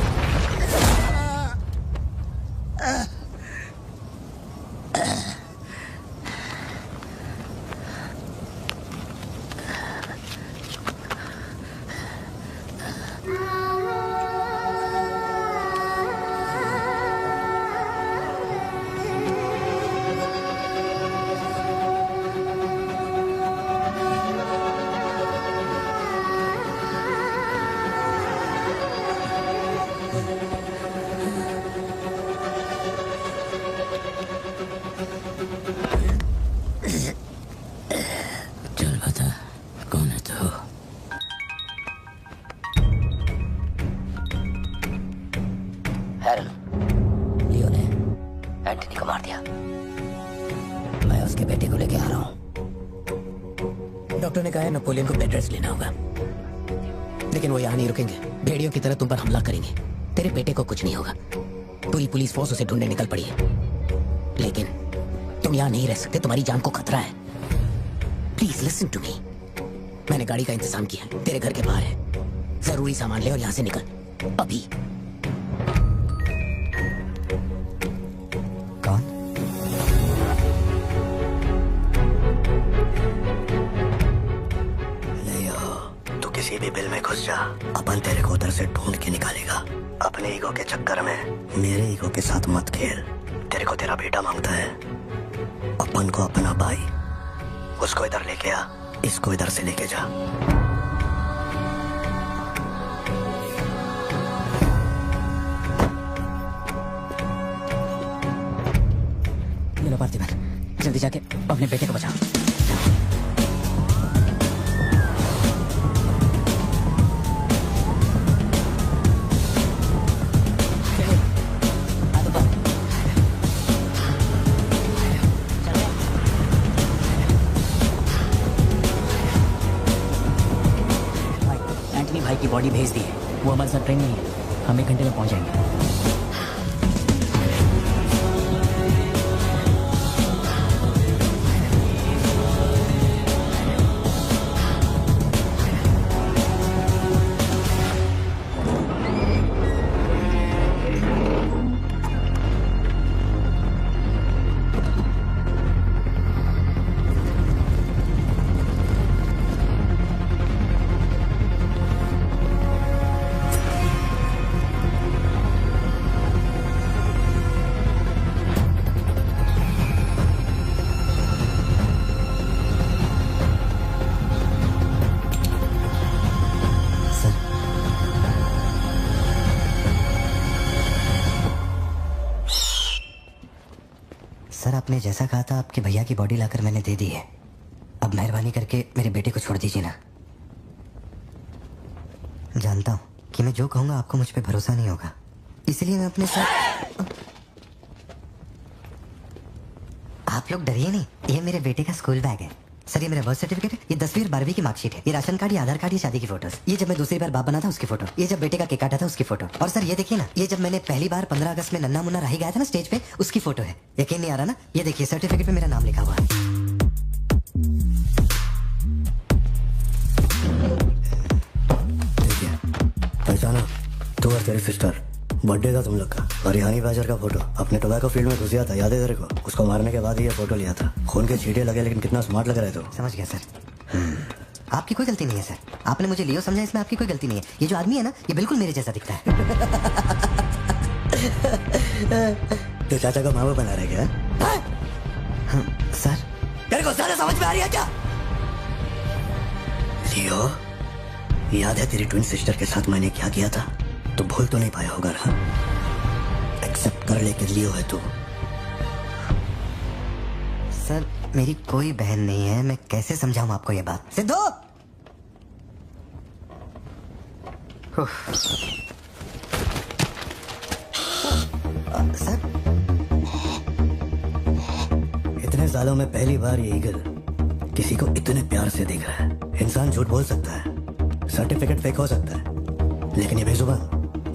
चल बता, कौन है तू? हैरन, लियो ने एंटनी को मार दिया। मैं उसके बेटे को लेके आ रहा हूँ। डॉक्टर ने कहा है नेपोलियन को बेड रेस्ट लेना होगा, लेकिन वो यहाँ नहीं रुकेंगे। भेड़ियों की तरह तुम पर हमला करेंगे। तेरे बेटे को कुछ नहीं होगा। पूरी पुलिस फोर्स उसे ढूंढने निकल पड़ी है, लेकिन तुम यहाँ नहीं रह सकते। तुम्हारी जान को खतरा है। Please listen to me. मैंने गाड़ी का इंतजाम किया है, तेरे घर के बाहर है। जरूरी सामान ले और यहाँ से निकल अभी। कौन? लियो, तू किसी भी बिल में घुस जा, अपन तेरे को उधर से ढूंढ के निकालेगा। अपने ईगो के चक्कर में मेरे ईगो के साथ मत खेल। तेरे को तेरा बेटा मांगता है, अपन को अपना भाई। उसको इधर लेके आ, इसको इधर से लेके जा। लो पार्थिवन, जल्दी जाके अपने बेटे को बचाओ। एंटनी भाई की बॉडी भेज दी है। वो हमारे साथ ट्रेन नहीं है। हम 1 घंटे में पहुंच जाएंगे। सर, आपने जैसा कहा था आपके भैया की बॉडी लाकर मैंने दे दी है। अब मेहरबानी करके मेरे बेटे को छोड़ दीजिए ना। जानता हूँ कि मैं जो कहूँगा आपको मुझ पे भरोसा नहीं होगा, इसलिए मैं अपने साथ। आप लोग डरिए नहीं, ये मेरे बेटे का स्कूल बैग है। सर ये मेरा बर्थ सर्टिफिकेट है, ये 10वीं और 12वीं की मार्कशीट है, ये राशन कार्ड, ये आधार कार्ड, ये शादी की फोटोज, ये जब मैं दूसरी बार बाप बना था उसकी फोटो, ये जब बेटे का केक काटा था उसकी फोटो, और सर ये देखिए ना, ये जब मैंने पहली बार 15 अगस्त में नन्ना मुन्ना राही गाया था ना स्टेज पे, उसकी फोटो है। यकीन नहीं आ रहा ना? ये देखिए सर्टिफिकेट पे मेरा नाम लिखा हुआ है। पहचाना? तू और तेरी सिस्टर, बर्थडे था तुम लोग का, और रिहानी बाजार का फोटो अपने टोबैको फील्ड में घुसिया था, याद है तेरे को? उसको मारने के बाद ही ये फोटो लिया था। खून के छींटे लगे लेकिन कितना स्मार्ट लग रहा है तू। समझ गया सर। आपकी कोई गलती नहीं है सर, आपने मुझे लियो समझा, इसमें आपकी कोई गलती नहीं है। ये जो आदमी है ना, ये बिल्कुल मेरे जैसा दिखता है। तो चाचा को मामा बना रहे क्या? सर तेरे को सारा समझ में आ रही है क्या? लियो, याद है तेरी ट्विन सिस्टर के साथ मैंने क्या किया था? तो भूल तो नहीं पाया होगा ना? एक्सेप्ट कर ले कि लियो है तू। सर मेरी कोई बहन नहीं है, मैं कैसे समझाऊं आपको ये बात? सिद्धू! सर इतने सालों में पहली बार ये ईगल किसी को इतने प्यार से देख रहा है। इंसान झूठ बोल सकता है, सर्टिफिकेट फेक हो सकता है, लेकिन ये बेजुबान,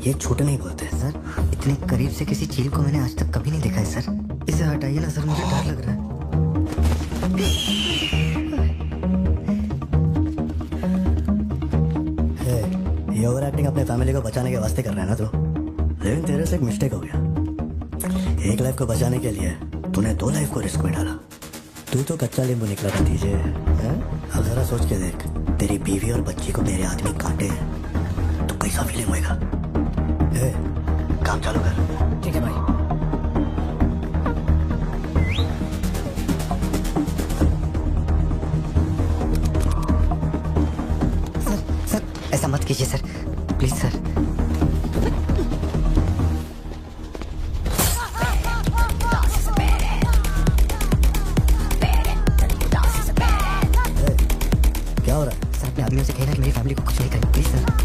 ये झूठ नहीं बोलते। सर इतने करीब से किसी चील को मैंने आज तक कभी नहीं देखा है सर। इसे हटाइए ना सर, मुझे डर लग रहा है। ये ओवर एक्टिंग अपने फैमिली को बचाने के वास्ते कर रहा है ना तू, लेकिन तेरे से एक मिस्टेक हो गया। एक लाइफ को बचाने के लिए तूने 2 लाइफ को रिस्क में डाला। तू तो कच्चा नींबू निकला भतीजे। अब जरा सोच के देख, तेरी बीवी और बच्ची को मेरे आदमी काटे तो कैसा फीलिंग होएगा? काम चालू कर। ठीक है भाई। सर ऐसा मत कीजिए सर, प्लीज सर। क्या हो रहा है? सर अपने आदमियों से कहना कि मेरी फैमिली को कुछ नहीं करें, प्लीज सर।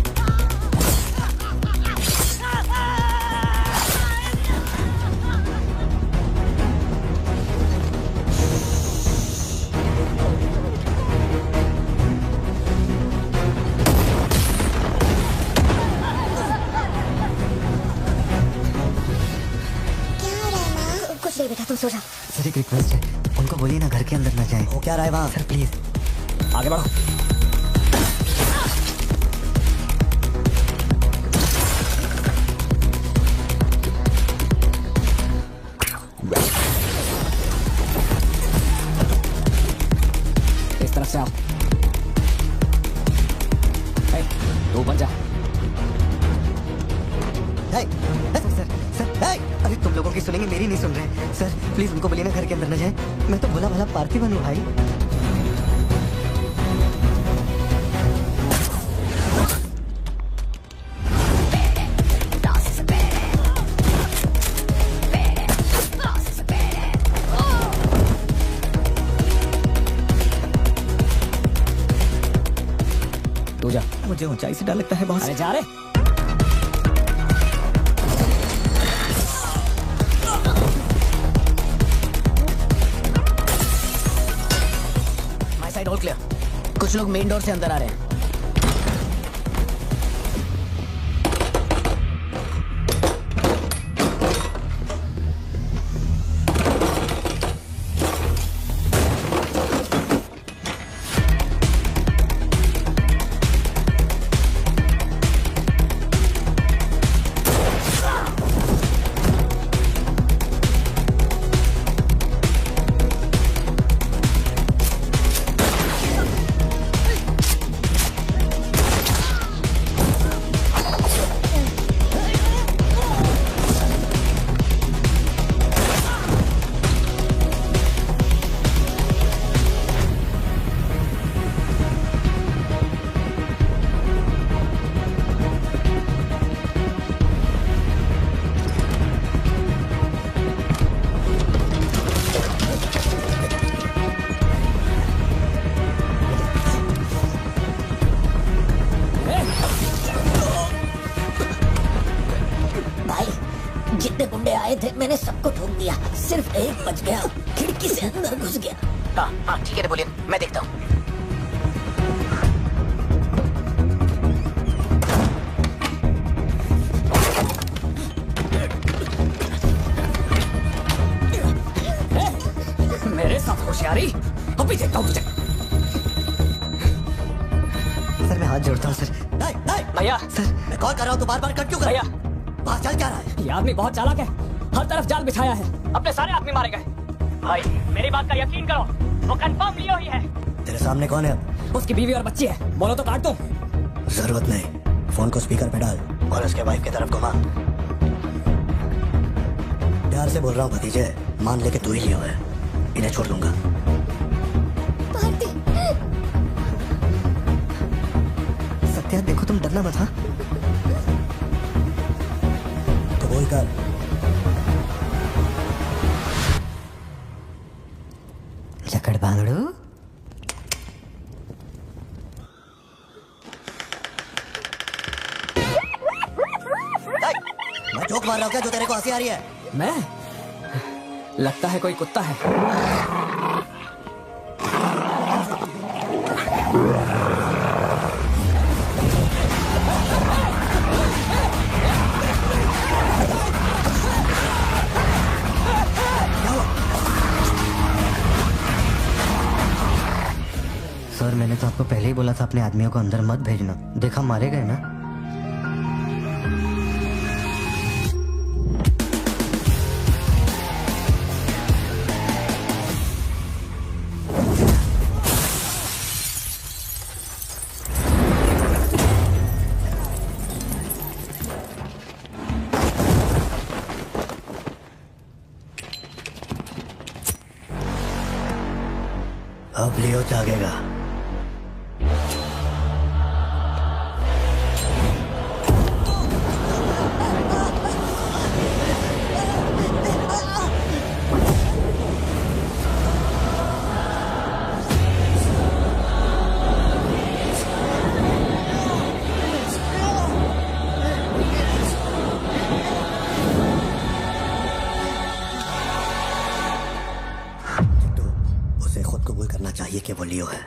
बेटा तुम सो जा। सर एक रिक्वेस्ट है, उनको बोलिए ना घर के अंदर ना जाए। वो क्या रहा है वहाँ? सर प्लीज आगे बढ़ो। इस तरफ से आओ। तू ऊपर जा। अरे तुम लोगों की सुनेंगे, मेरी नहीं सुन रहे। सर प्लीज उनको बोलिए ना घर के अंदर न जाए। मैं तो भला भला पार्थिवन हूँ भाई। तू जा। मुझे ऊंचाई से डर लगता है बहुत। अरे जा रे। All clear. कुछ लोग मेन डोर से अंदर आ रहे हैं। जितने गुंडे आए थे मैंने सबको ठोक दिया, सिर्फ एक बच गया, खिड़की से अंदर घुस गया। हाँ ठीक है नेपोलियन, मैं देखता हूँ। मेरे साथ होशियारी, अभी देखता हूँ तुझे। सर मैं हाथ जोड़ता हूँ सर। भैया सर मैं कॉल कर रहा हूँ तो बार बार कट क्यों कर? भैया बाहर चल क्या रहा है? ये आदमी बहुत चालाक है, हर तरफ जाल बिछाया है, अपने सारे आदमी मारे गए। भाई मेरी बात का यकीन करो, वो कंफर्म लियो ही है। तेरे सामने कौन है? उसकी बीवी और बच्ची है, बोलो तो काट दो। जरूरत नहीं, फोन को स्पीकर पे डाल और उसके वाइफ की तरफ घुमा। प्यार से बोल रहा हूँ भतीजे, मान ले के तू ही लियो है, इन्हें छोड़ दूंगा। सत्या देखो तुम डरना मत। हाँ तो वही कर। लकड़ बांगड़ू मैं जोक मार रहा हूँ क्या जो तेरे को हंसी आ रही है? मैं लगता है कोई कुत्ता है। सर मैंने तो आपको पहले ही बोला था अपने आदमियों को अंदर मत भेजना, देखा मारे गए ना। अब लियो जागेगा। उसे खुद कबूल करना चाहिए कि वो लियो है।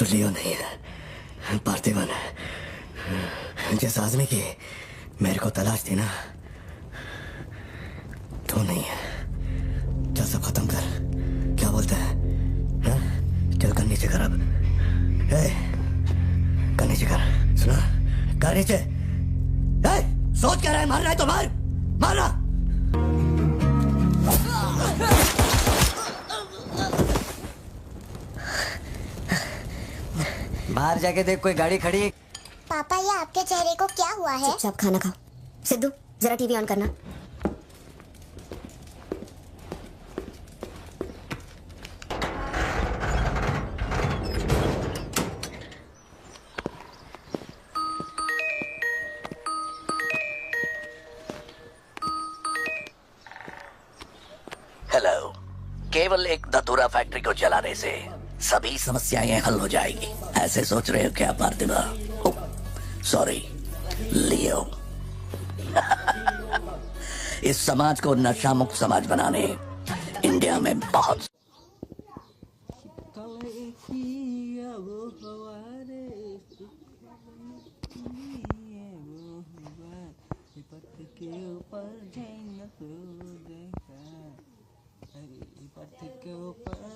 तो लियो नहीं है, पार्थिवन है। जिस आदमी की मेरे को तलाश थी ना, तो नहीं है। चल सब खत्म कर, क्या बोलते हैं? चल कर नीचे कर अब। कर नीचे कर, सुना? कर नीचे। सोच क्या रहा है? मार रहा है तो मार, मारना। बाहर जाके देख, कोई गाड़ी खड़ी है। पापा, ये आपके चेहरे को क्या हुआ है? चुपचाप खाना खाओ। सिद्धू, जरा टीवी ऑन करना। हेलो। केवल एक धतूरा फैक्ट्री को जलाने से सभी समस्याएं हल हो जाएगी, ऐसे सोच रहे हो क्या पार्थिवा? सॉरी लियो। इस समाज को नशा मुक्त समाज बनाने इंडिया में बहुत के ऊपर